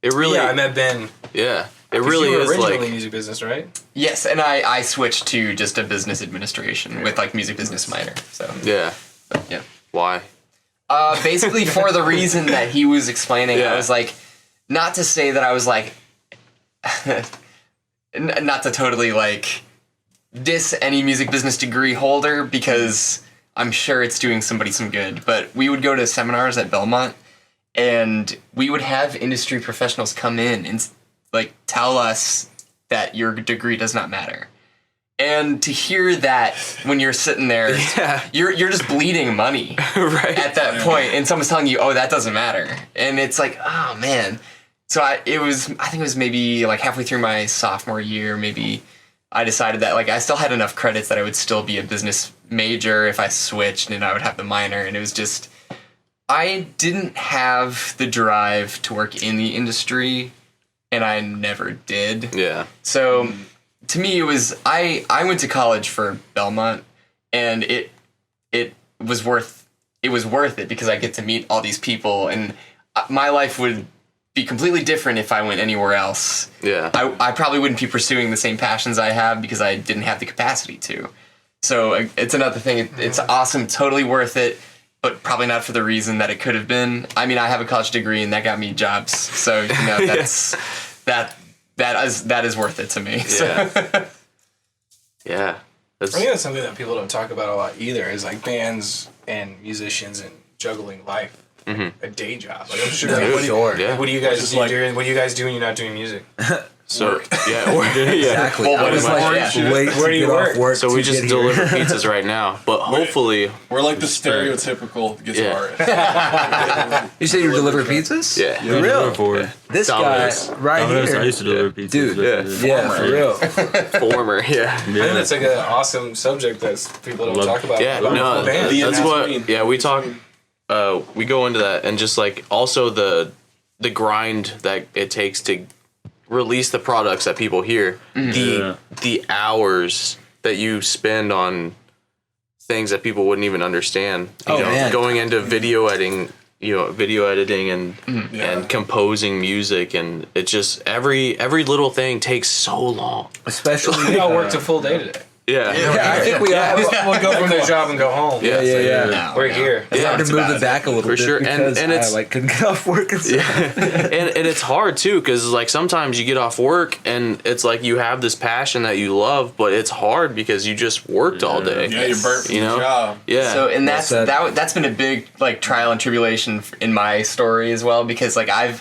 It really. Yeah, I met Ben. Yeah. It really you were is originally like music business, right? Yes, and I switched to just a business administration with like music business minor. So yeah. Why? Basically for the reason that he was explaining. I was like, not to say that I was like, not to totally like diss any music business degree holder, because I'm sure it's doing somebody some good. But we would go to seminars at Belmont, and we would have industry professionals come in and like tell us that your degree does not matter. And to hear that when you're sitting there, you're just bleeding money at that point, and someone's telling you, oh, that doesn't matter. And it's like, oh man. So I think it was maybe like halfway through my sophomore year, maybe I decided that like I still had enough credits that I would still be a business major if I switched, and I would have the minor. And it was just, I didn't have the drive to work in the industry, and I never did. Yeah. So to me, it was I went to college for Belmont, and it was worth it because I get to meet all these people, and my life would be completely different if I went anywhere else. Yeah. I probably wouldn't be pursuing the same passions I have because I didn't have the capacity to. So it's another thing. It's awesome, totally worth it, but probably not for the reason that it could have been. I mean, I have a college degree, and that got me jobs. So that's that is worth it to me. Yeah. So. Yeah. I think that's something that people don't talk about a lot either. Is like bands and musicians and juggling life, a day job. Like I'm sure. Yeah, What do you- sure. Yeah. What do you guys Just do like- during? What do you guys do when you're not doing music? So yeah, yeah. Exactly. Well, I was pretty like, much, yeah. wait Where to do you get work? off work. So we to just get here. deliver pizzas right now, but hopefully, We're like the stereotypical guitarist. You say you deliver pizzas? yeah. For real? For it. This Domino's. guy right Domino's, here. I used to deliver pizzas. Dude, yeah. Yeah, for real. Former, yeah. I think that's like an awesome subject that people don't Love- talk about. Yeah, about no, bands. that's what. in-between. Yeah, we talk. We go into that, and just like also the grind that it takes to release the products that people hear, the hours that you spend on things that people wouldn't even understand. You Oh, know, man. going into video editing, and composing music, and it just every little thing takes so long. Especially We all worked a full day today. Yeah. Yeah, I think we all. We'll go from the job and go home. Yeah. Yeah. We're here. I had it's to move about it back a little For bit sure. And because it's- I couldn't get off work and stuff. and it's hard too, because like sometimes you get off work and it's like you have this passion that you love, but it's hard because you just worked all day. Yeah, you're burnt from You know? your job. Yeah. So and Well that's said. that's been a big like trial and tribulation in my story as well, because I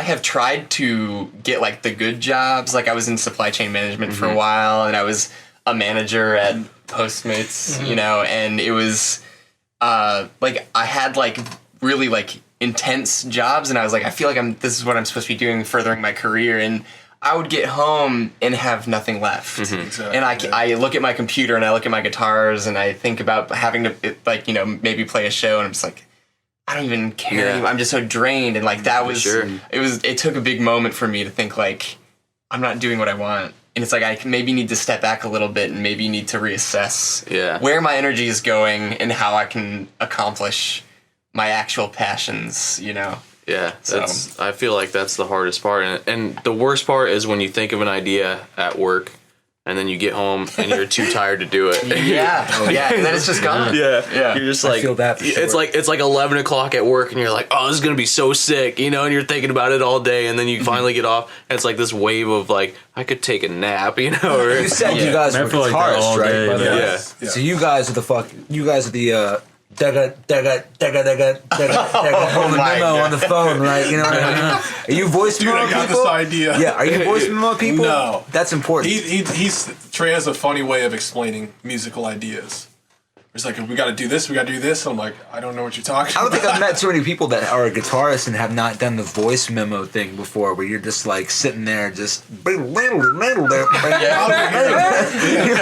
have tried to get like the good jobs. Like I was in supply chain management for a while, and I was a manager at Postmates, you know, and it was like I had like really like intense jobs, and I was like, I feel like this is what I'm supposed to be doing, furthering my career, and I would get home and have nothing left. Exactly. And I look at my computer and I look at my guitars and I think about having to like, you know, maybe play a show, and I'm just like, I don't even care Yeah. anymore. I'm just so drained. And like that was sure. it took a big moment for me to think like I'm not doing what I want. And it's like I maybe need to step back a little bit and maybe need to reassess Yeah. where my energy is going and how I can accomplish my actual passions, you know. Yeah, So- I feel like that's the hardest part, and the worst part is when you think of an idea at work, and then you get home and you're too tired to do it. Yeah. Yeah. And then it's just gone. Yeah, you're just like feel that for it's sure. like 11 o'clock at work, and you're like, oh, this is gonna be so sick, you know, and you're thinking about it all day, and then you finally get off, and it's like this wave of like, I could take a nap, you know. Or, You said you guys I were feel like that guitarists, all right? day, by the man. way? Yeah. So you guys are the dagga on the my memo God. on the phone, right? You know what I mean? Are you voice Dude, memo I got people? this idea. Yeah, are you voice memo people? No. That's important. Trey has a funny way of explaining musical ideas. It's like, we got to do this, we got to do this. I'm like, I don't know what you're talking I don't about. think I've met too many people that are guitarists and have not done the voice memo thing before, where you're just like sitting there, just. You know what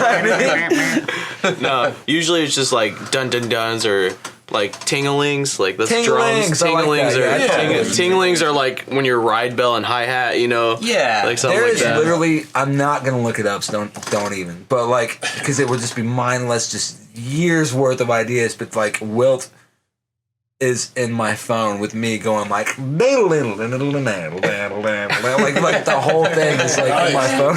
I mean? no, usually it's just like dun dun duns or like tinglings, like that's drums. Tinglings, I like Tinglings that, are yeah. tinglings are like when you're ride bell and hi hat, you know. Yeah. like something There like is that. literally, I'm not gonna look it up, so don't even. But like, because it would just be mindless, just years worth of ideas. But like, Wilt is in my phone with me going like the whole thing is like in my phone.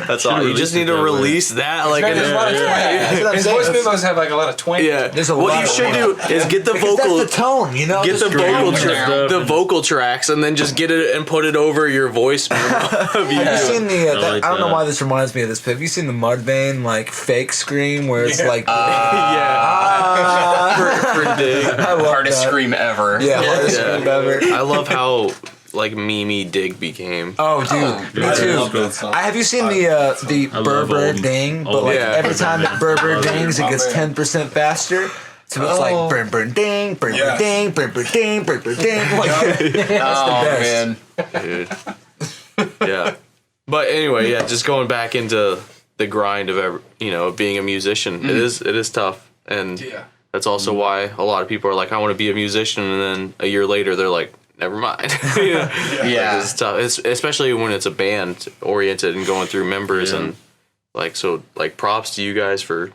That's all. You release just it need to that way. release that. Like, There's a lot of twang. That's what I'm His saying. voice memos have like a lot of twang. yeah. There's a what lot you of should twang. do is get the Because vocal. that's the tone, you know. Get the Just vocal scream. the vocal tracks, and then just get it and put it over your voice memo of you. Have you seen the? like I don't know that. why this reminds me of this, but have you seen the Mudvayne like fake scream where it's like? For dig. I love Hardest that. scream ever. Yeah, hardest Yeah. scream ever. I love how like Mimi Dig became. Oh, dude, me I too. love that song. Have you seen the I love Berber old- ding? But old- like Yeah. every time that Berber dings, it Oh, gets man. 10% faster. So it's like burn, burn, ding, burn, Yeah. burn, ding, burn, burn, ding, burn, burn, ding. Like, that's Oh the best. man. Dude. Yeah. But anyway, yeah, just going back into the grind of being a musician. It is tough, and Yeah. that's also why a lot of people are like, I want to be a musician, and then a year later they're like, never mind. Yeah. Like, it's tough. It's, especially when it's a band oriented and going through members and like, so like props to you guys for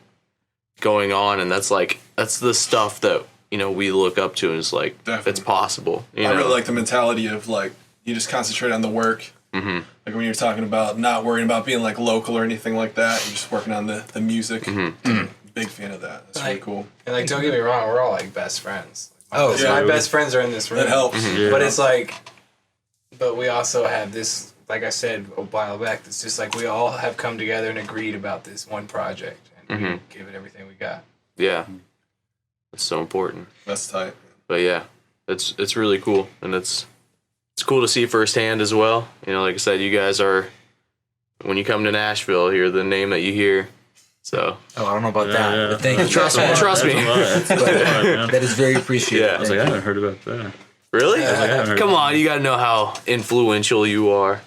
going on, and that's the stuff that, you know, we look up to, and it's like, Definitely. it's possible. You I know? really like the mentality of like, you just concentrate on the work. Mm-hmm. Like when you're talking about not worrying about being like local or anything like that, you're just working on the music. Big fan of that. That's really cool. And like, don't get me wrong, we're all like best friends. Oh, My best friends are in this room. That helps. Yeah. But it's like, but we also have this, like I said a while back, it's just like we all have come together and agreed about this one project, and we give it everything we got. Yeah, it's so important. That's tight. But yeah, it's really cool, and it's cool to see firsthand as well. You know, like I said, you guys are, when you come to Nashville, you're the name that you hear. So Oh, I don't know about that. Yeah. But thank you. Trust me. That's a lot, man. That is very appreciated. Yeah. I was like, I haven't heard about that. really, I haven't heard come about on, you gotta know how influential you are.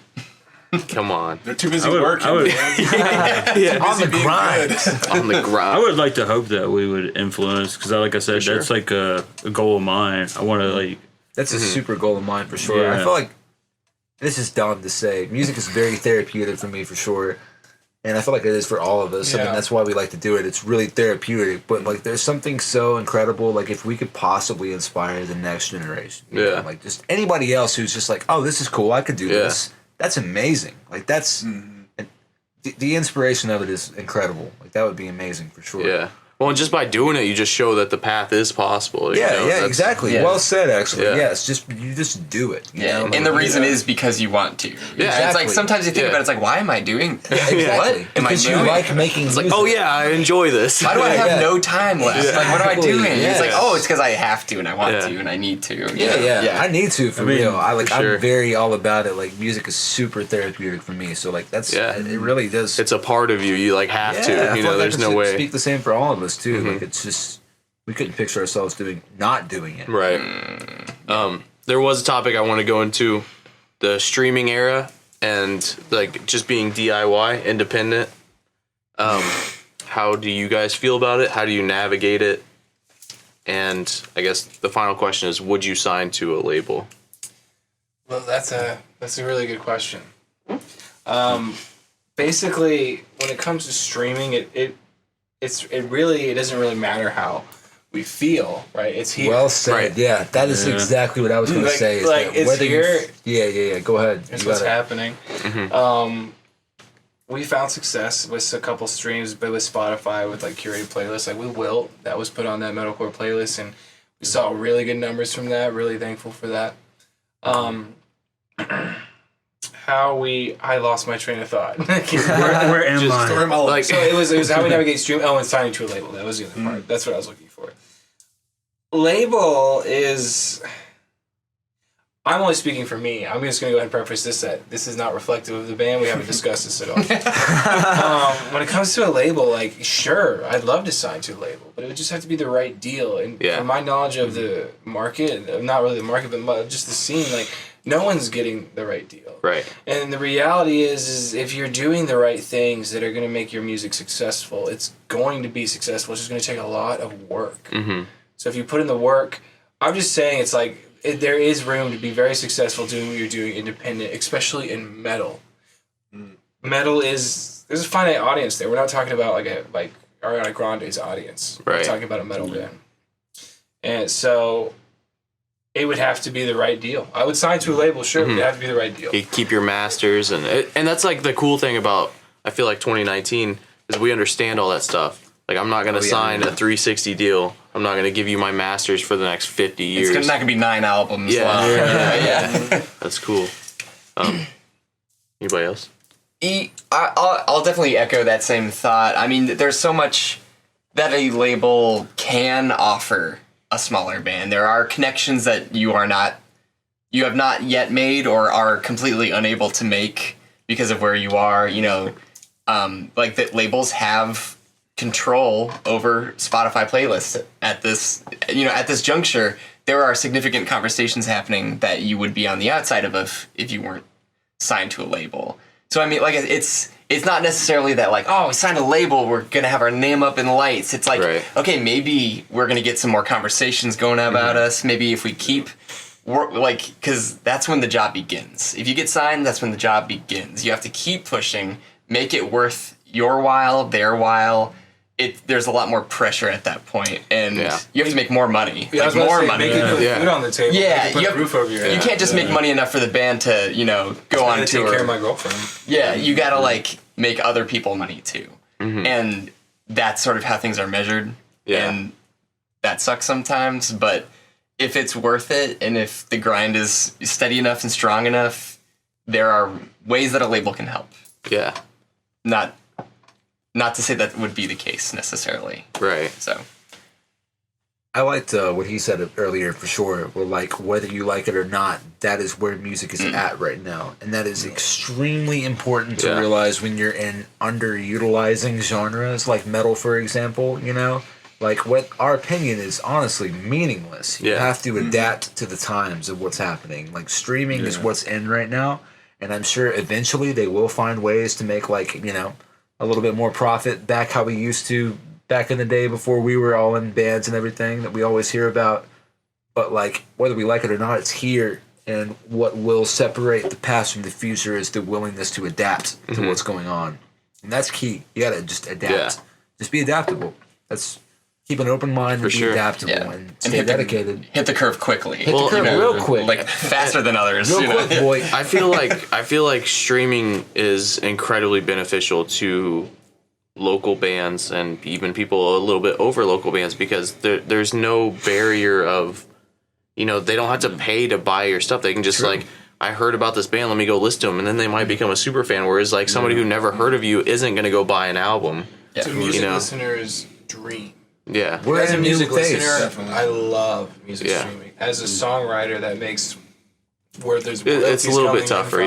Come on, They're too busy I would- working. I would- man. On the Being grind. good. on the I ground. would like to hope that we would influence, because like I said, sure. that's like a goal of mine. I want to like, That's a super goal of mine for sure. I Yeah. feel like this is dumb to say. Music is very therapeutic for me for sure. And I feel like it is for all of us. I Yeah. mean, that's why we like to do it. It's really therapeutic. But like, there's something so incredible. Like, if we could possibly inspire the next generation, you know, Yeah. like just anybody else who's just like, oh, this is cool. I could do this. That's amazing. Like, that's and the inspiration of it is incredible. Like, that would be amazing for sure. Yeah. Well, and just by doing it, you just show that the path is possible. you Yeah, know? yeah, That's- exactly. Yeah. Well said, actually. Yeah. Yeah, it's just you just do it. You know? And the reason is because you want to. Yeah, It's like exactly. sometimes you think Yeah. about it, it's like, why am I doing this? Exactly. What am I Because you doing? like making It's like, oh yeah, I enjoy this. Why do I have Yeah. no time left? Like, what am I Exactly. doing? It's like, Yes. oh, it's because I have to and I want Yeah. to and I need to. Yeah. I need to for I mean, real. for sure. I'm very all about it. Like, music is super therapeutic for me. So like that's Yeah. it really does. It's a part of you. You like have I to. feel You know, like there's I no could way. speak the same for all of us too. Like, it's just we couldn't picture ourselves not doing it. Right. There was a topic I want to go into, the streaming era and like just being DIY, independent. How do you guys feel about it? How do you navigate it? And I guess the final question is, would you sign to a label? Well, that's a really good question. Basically, when it comes to streaming, it doesn't really matter how we feel, right? It's here. Well said. Right. Yeah, that is Yeah. exactly what I was going to Like- say. Is like, that it's whether here. Yeah. Go ahead. Here's You what's gotta- happening. We found success with a couple streams, but with Spotify with like curated playlists, like with Wilt, that was put on that metalcore playlist, and we saw really good numbers from that. Really thankful for that. I lost my train of thought. where am I? Story of my life. Like, So it was how we navigate stream. Oh, and signing to a label. That was the other part. That's what I was looking for. Label is. I'm only speaking for me. I'm just going to go ahead and preface this that this is not reflective of the band. We haven't discussed this at all. When it comes to a label, like, sure, I'd love to sign to a label, but it would just have to be the right deal. And Yeah. from my knowledge of the market, not really the market, but just the scene, like, no one's getting the right deal. right. And the reality is if you're doing the right things that are going to make your music successful, it's going to be successful. It's just going to take a lot of work. Mm-hmm. So if you put in the work, I'm just saying it's like there is room to be very successful doing what you're doing independent, especially in metal. Metal there's a finite audience there. We're not talking about like Ariana Grande's audience. Right. We're talking about a metal band. And so it would have to be the right deal. I would sign to a label, sure, but it'd have to be the right deal. You keep your masters, and that's like the cool thing about, I feel like 2019 is we understand all that stuff. Like, I'm not gonna sign a 360 deal. I'm not gonna give you my masters for the next 50 years. It's not going to be 9 albums Yeah. long. Yeah. That's cool. Anybody else? I'll definitely echo that same thought. I mean, there's so much that a label can offer a smaller band. There are connections that you have not yet made or are completely unable to make because of where you are. You know, like that labels have control over Spotify playlists at this juncture. There are significant conversations happening that you would be on the outside of if you weren't signed to a label. So I mean, like it's not necessarily that like, oh, we signed a label, we're gonna have our name up in lights. It's like, okay, maybe we're gonna get some more conversations going about us. Maybe if we keep because that's when the job begins. If you get signed, that's when the job begins. You have to keep pushing, make it worth your while, their while. There's a lot more pressure at that point, and you have to make more money. Yeah, like more money. Make it put food on the table. Yeah, put a roof over your head. You can't just make money enough for the band to go on tour. Take care of my girlfriend. Yeah, you gotta like make other people money too, and that's sort of how things are measured. Yeah. And that sucks sometimes, but if it's worth it, and if the grind is steady enough and strong enough, there are ways that a label can help. Yeah. Not to say that would be the case necessarily. Right. So. I liked what he said earlier for sure. Well, like whether you like it or not, that is where music is at right now, and that is extremely important to realize when you're in underutilizing genres like metal, for example. Like what our opinion is honestly meaningless. You have to adapt to the times of what's happening. Like streaming is what's in right now, and I'm sure eventually they will find ways to make a little bit more profit back how we used to back in the day before we were all in bands and everything that we always hear about. But like whether we like it or not, it's here, and what will separate the past from the future is the willingness to adapt to what's going on, and that's key. You gotta just adapt. Just be adaptable. That's keep an open mind and be adaptable and stay dedicated. Hit the curve quickly. Hit the curve real quick, like faster than others. Real quick, boy. I feel like streaming is incredibly beneficial to local bands and even people a little bit over local bands, because there's no barrier of, they don't have to pay to buy your stuff. They can just I heard about this band, let me go listen to them, and then they might become a super fan. Whereas like somebody who never heard of you isn't going to go buy an album. It's a music listener's dream. Yeah. We're As a music listener, Definitely. I love music streaming. As a songwriter, that makes where there's it's a little bit tougher.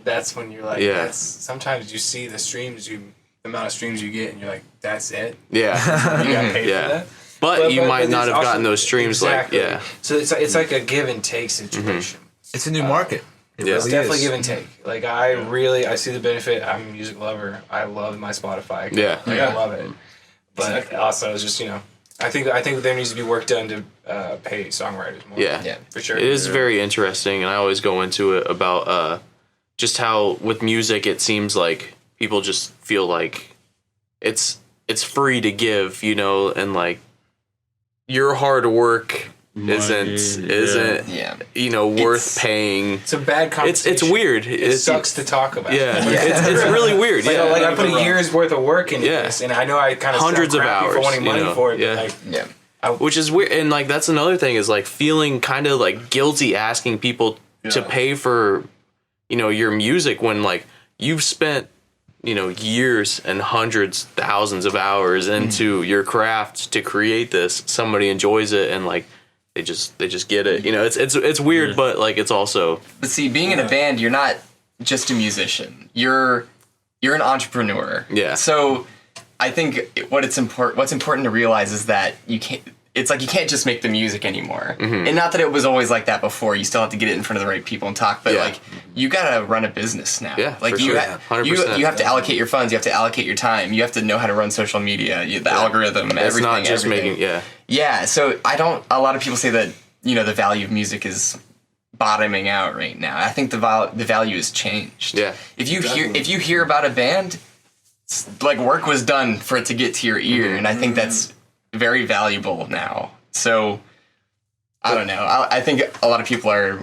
That's when you're like, that's sometimes you see the streams, the amount of streams you get, and you're like, that's it. Yeah. You got paid for that. But you might not have also, gotten those streams So it's like a give and take situation. It's a new market. It's definitely give and take. Like I see the benefit. I'm a music lover. I love my Spotify account. I love it. But also, it's just I think there needs to be work done to pay songwriters more. Yeah, for sure. It is very interesting, and I always go into it about just how with music it seems like people just feel like it's free to give, and like your hard work isn't worth paying. It's a bad conversation. It's weird. It sucks to talk about. It's really weird. Like I put a year's worth of work into this, and I know I kind of hundreds of hours for wanting money for it. Which is weird, and like that's another thing is like feeling kind of like guilty asking people to pay for your music when like you've spent years and hundreds, thousands of hours into your craft to create this. Somebody enjoys it, and like they just get it. It's weird, but like it's also. But see, being in a band, you're not just a musician. You're an entrepreneur. Yeah. So I think what's important to realize is that you can't. It's like you can't just make the music anymore. And not that it was always like that before. You still have to get it in front of the right people and talk. But like you gotta run a business now. Yeah, like for you, sure. you have to allocate your funds. You have to allocate your time. You have to know how to run social media, the algorithm, everything. It's not just everything. making. Yeah. So a lot of people say that the value of music is bottoming out right now. I think the value has changed. Yeah. If you hear about a band, like work was done for it to get to your ear, and I think that's very valuable now. So I don't know. I think a lot of people are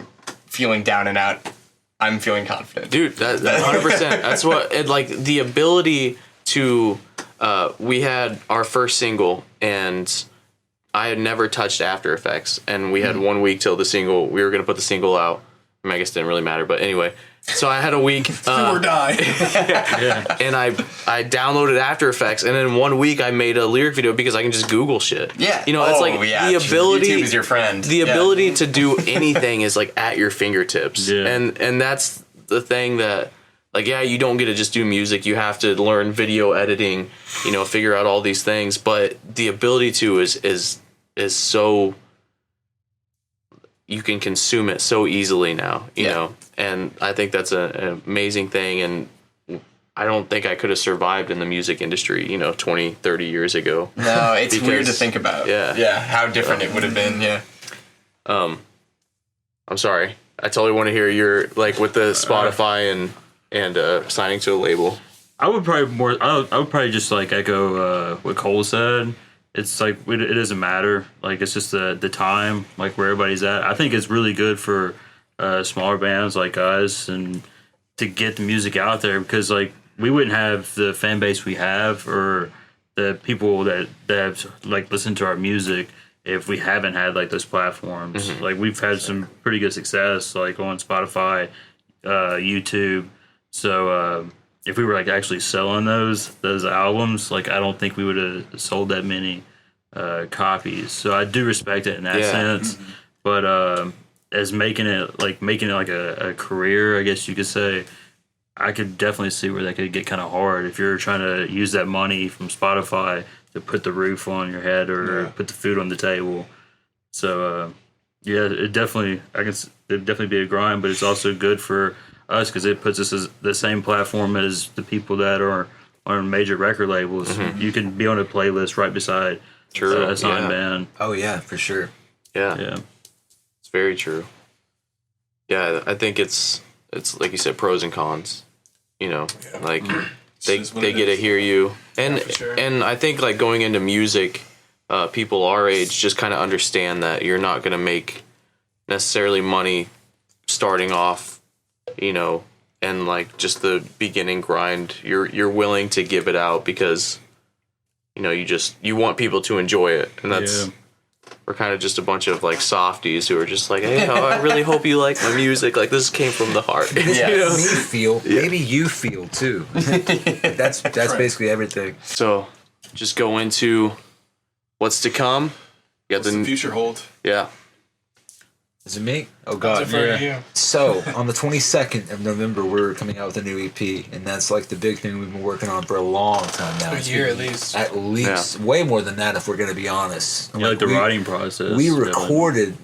feeling down and out. I'm feeling confident, dude. That 100%. That's what like the ability to. We had our first single, and I had never touched After Effects, and we had 1 week till the single. We were gonna put the single out. I mean, I guess it didn't really matter, but anyway. So I had a week. Or die. And I downloaded After Effects, and in 1 week I made a lyric video because I can just Google shit. Yeah. It's like the ability. YouTube is your friend. The ability to do anything is like at your fingertips. Yeah. And that's the thing that, like, you don't get to just do music. You have to learn video editing, figure out all these things. But the ability to is so. you can consume it so easily now, you know, and I think that's an amazing thing. And I don't think I could have survived in the music industry, 20, 30 years ago. No, it's weird to think about. Yeah, how different it would have been. Yeah. I'm sorry. I totally want to hear your with the Spotify and signing to a label. I would probably just echo what Cole said. It's it doesn't matter. It's just the time, where everybody's at. I think it's really good for smaller bands like us and to get the music out there, because we wouldn't have the fan base we have or the people that have listened to our music if we haven't had those platforms. We've had some pretty good success on Spotify, YouTube. So if we were actually selling those albums, I don't think we would have sold that many copies. So I do respect it in that sense. But as making it a career, I guess you could say, I could definitely see where that could get kind of hard if you're trying to use that money from Spotify to put the roof on your head or put the food on the table. So it'd definitely be a grind, but it's also good for us because it puts us as the same platform as the people that are on major record labels. You can be on a playlist right beside a signed band. Oh yeah, for sure. Yeah, it's very true. Yeah, I think it's like you said, pros and cons. They get to hear you, and and I think going into music, people our age just kind of understand that you're not going to make necessarily money starting off, and just the beginning grind. You're willing to give it out because you want people to enjoy it, and that's we're kind of just a bunch of softies who are just hey, I really hope you like my music. This came from the heart. Maybe you feel too. That's basically everything. So just go into what's to come. You got What's the future hold? Yeah. Is it me? Oh God. You. So on the 22nd of November, we're coming out with a new EP, and that's the big thing we've been working on for a long time now. A year at least. At least. Way more than that if we're going to be honest. The writing process. We recorded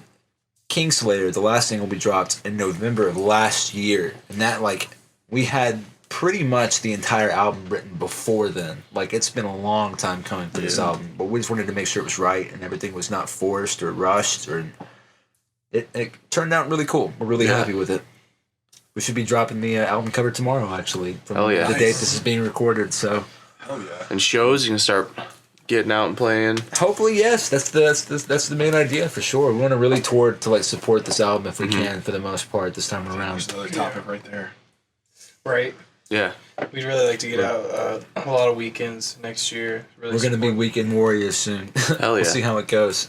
Kingslayer, the last single we dropped in November of last year, and that we had pretty much the entire album written before then. It's been a long time coming for this album, but we just wanted to make sure it was right and everything was not forced or rushed or... It turned out really cool. We're really happy with it. We should be dropping the album cover tomorrow, actually, from the date this is being recorded. So, hell yeah! And shows, you can start getting out and playing. Hopefully, yes. That's the main idea for sure. We want to really tour to support this album if we can, for the most part, this time around. There's another topic right there. Right. Yeah. We'd really like to get out a lot of weekends next year. Really We're going to be weekend warriors soon. Hell yeah. We'll see how it goes.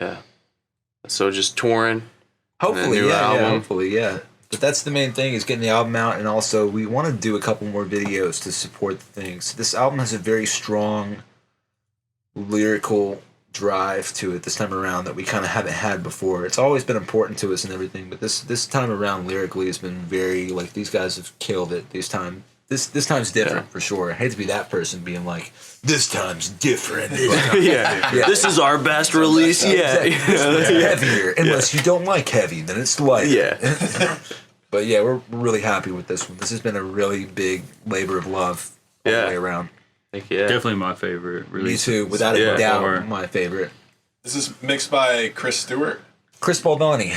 Yeah. So just touring. Hopefully, album. yeah. But that's the main thing, is getting the album out, and also we want to do a couple more videos to support the things. This album has a very strong lyrical drive to it this time around that we kind of haven't had before. It's always been important to us and everything, but this time around lyrically has been very these guys have killed it this time. This time's different for sure. I hate to be that person being this time's different. This is our best release yet. It's heavier. Unless you don't like heavy, then it's light. Yeah. But yeah, we're really happy with this one. This has been a really big labor of love all the way around. Definitely my favorite release. Me too, without a doubt, my favorite. This is mixed by Chris Stewart. Chris Baldoni.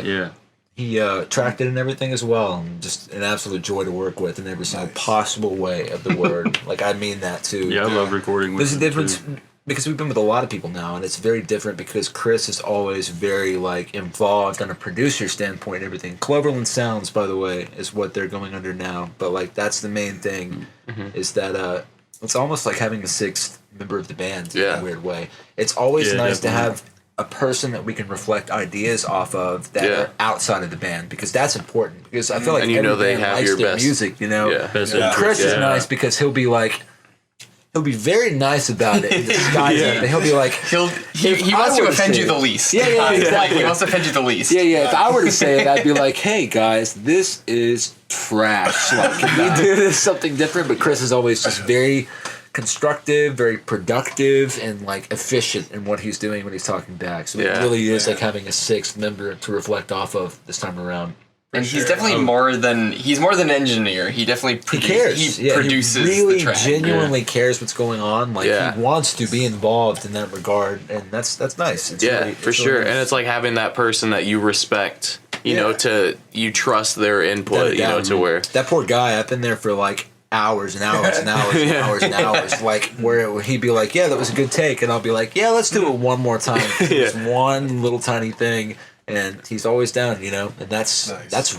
Yeah. He tracked it and everything as well, and just an absolute joy to work with in every single possible way of the word. I mean that too. Yeah, I love recording with him. There's a difference because we've been with a lot of people now, and it's very different because Chris is always very involved on a producer standpoint and everything. Cloverland Sounds, by the way, is what they're going under now, but that's the main thing, is that it's almost like having a sixth member of the band in a weird way. It's always nice to have a person that we can reflect ideas off of that are outside of the band, because that's important, because I feel like every band likes their music, Chris is nice because he'll be very nice about it and disguise it, but he'll be he wants to offend you the least. Yeah, exactly. He wants to offend you the least. Yeah. If I were to say it, I'd be hey guys, this is trash. Can we do this something different? But Chris is always just very constructive, very productive, and like efficient in what he's doing when he's talking back. So it Yeah. really is like having a sixth member to reflect off of this time around. And he's definitely more than an engineer. He definitely He cares. He produces he really the track. genuinely cares what's going on. Like Yeah. he wants to be involved in that regard, and that's nice. It's Yeah, really- for it's sure. really nice. And it's like having that person that you respect, you Yeah. know, you trust their input, Without a you know, doubt. to where. That poor guy, I've been there for like hours and hours and hours and hours and hours. Like where he'd be like, "Yeah, that was a good take," and I'll be like, "Yeah, let's do it one more time." It's one little tiny thing, and he's always down, you know, and that's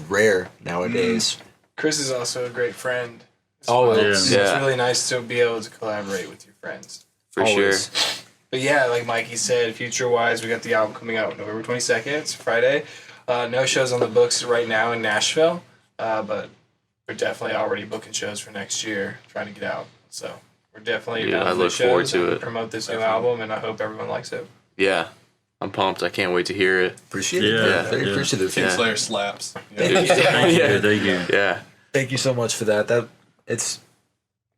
rare nowadays. Chris is also a great friend. as Always. well. So Yeah. it's really nice to be able to collaborate with your friends. For Always. sure. But yeah, like Mikey said, future-wise, we got the album coming out November 22nd. It's Friday. No shows on the books right now in Nashville, but we're definitely already booking shows for next year, trying to get out. So we're definitely Yeah, down I for the look forward shows to and it. promote this new album, and I hope everyone likes it. Yeah. I'm pumped. I can't wait to hear it. Appreciate it. Yeah, man. Very yeah. appreciative. Yeah. Kingslayer slaps. Thank you. Thank Yeah. you. Thank you. Yeah. Thank you so much for that. That it's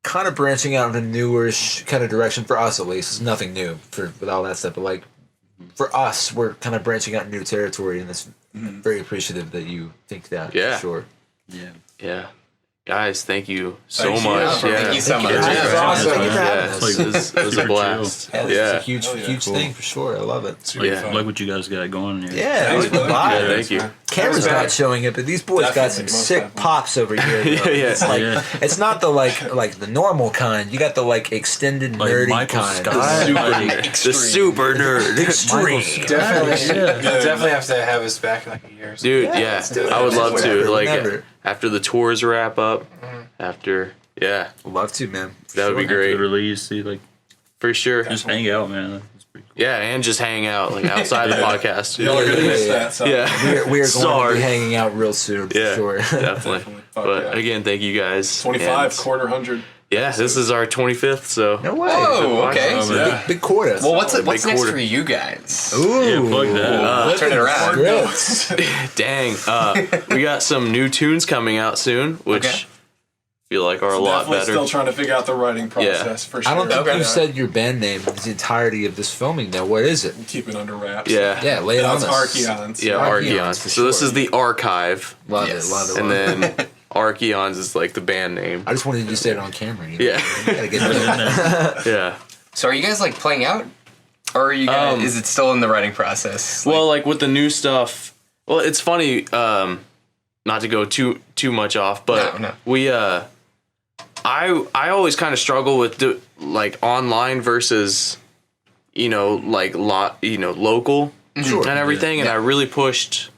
kind of branching out in a newish kind of direction for us, at least. It's nothing new with all that stuff, but like for us, we're kind of branching out in new territory, and it's very appreciative that you think that. Yeah. For sure. Yeah. Yeah. Guys, thank you so Thank you. much. Thank Yeah. you so much. Thank you. Yeah. It's awesome. Thank you for having us. Like, It was a super blast. Yeah, it's Yeah. a huge, Hell yeah. huge Cool. thing for sure. I love it. It's really Yeah. fun. Like what you guys got going here. Yeah, Thanks, it was the brother. vibe. Yeah, thank you. Camera's That not was showing it, but these boys got some Definitely, most sick definitely. pops over here. Yeah, yeah. It's like Yeah. it's not the like the normal kind. You got the like extended Like nerdy Michael kind. Scott. Super, Like, the super nerd. Extreme. Definitely, Yeah. definitely have to have us back in like a year. Or so. Dude, Yeah, yeah. let's do it. I would love Whenever, to. Like, whenever. after the tours wrap up, yeah, Love to, man. For that would be sure. great. The release, see, like For sure. just hang out, man. That's pretty cool. Yeah, and just hang out, like, outside the podcast. Y'all are gonna miss Yeah. that. So. Yeah. We are going to Sorry. be hanging out real soon, for Yeah, sure. definitely. Fuck But yeah. again, thank you guys. 25, And, quarter 100. yeah, this is our 25th, so. No way. Oh, okay. Oh, man. Yeah. Big quarter. Well, what's Big next quarter. for you guys? Ooh. Yeah, plug that. Turn it around. Grills. Dang. We got some new tunes coming out soon, which Okay. feel like are a lot Definitely better. still trying to figure out the writing process for sure. I don't think Okay. you've said your band name the entirety of this filming now. What is it? Keep it under wraps. Yeah. Yeah, lay it on That's us. Archeons. Yeah, Archeons, Archeons. for So this sure. is the archive, Love Yes. it, love it. and love it. then Archeons is like the band name. I just wanted you to say it on camera. You know? Yeah. You gotta get it. Yeah. So are you guys like playing out, or are you guys, is it still in the writing process? Well, like with the new stuff, well, it's funny, not to go too much off, but No. we I always kind of struggle with like online versus like local Sure. and everything, and I really pushed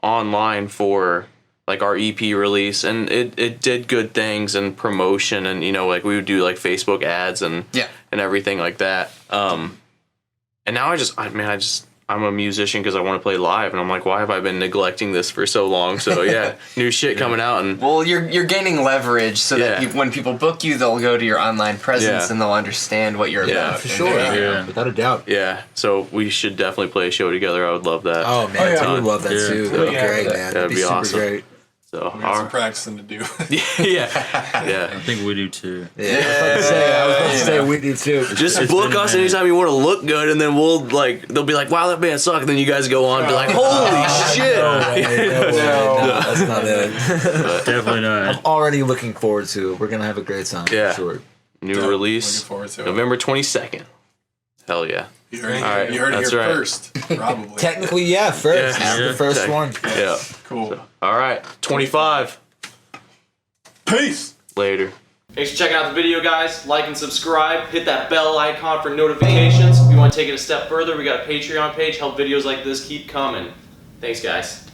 online for like our EP release, and it did good things and promotion, and like we would do like Facebook ads and Yeah. and everything like that. And now I'm a musician because I want to play live, and I'm like, why have I been neglecting this for so long? So yeah, new shit coming out, and Well, you're gaining leverage so that Yeah. when people book you, they'll go to your online presence Yeah. and they'll understand what you're Yeah, about. For sure. Yeah. Without a doubt. yeah, so we should definitely play a show together. I would love that. Oh, man. Oh, yeah. I would love that Yeah. too. That'd be Yeah. great, man. That'd That'd be be super awesome. great. So We got some practicing to do. yeah, I yeah. think we do too. Yeah. I was about to say we do too. Just It's book been a us minute. anytime you want to look good, and then they'll be like, "Wow, that band sucked." And then you guys go on, and be like, "Holy shit!" No, that's not it. Definitely not. Already looking forward to it. We're gonna have a great time. Yeah. For sure. New Looking release forward to it. November 22nd. Hell yeah. You heard, All right, you heard it that's here right. first, probably. Technically, yeah, first. Yeah. This is the first Tech- one. Yeah. Cool. All right. 25. Peace. Later. Thanks for checking out the video, guys. Like and subscribe. Hit that bell icon for notifications. If you want to take it a step further, we got a Patreon page. Help videos like this keep coming. Thanks, guys.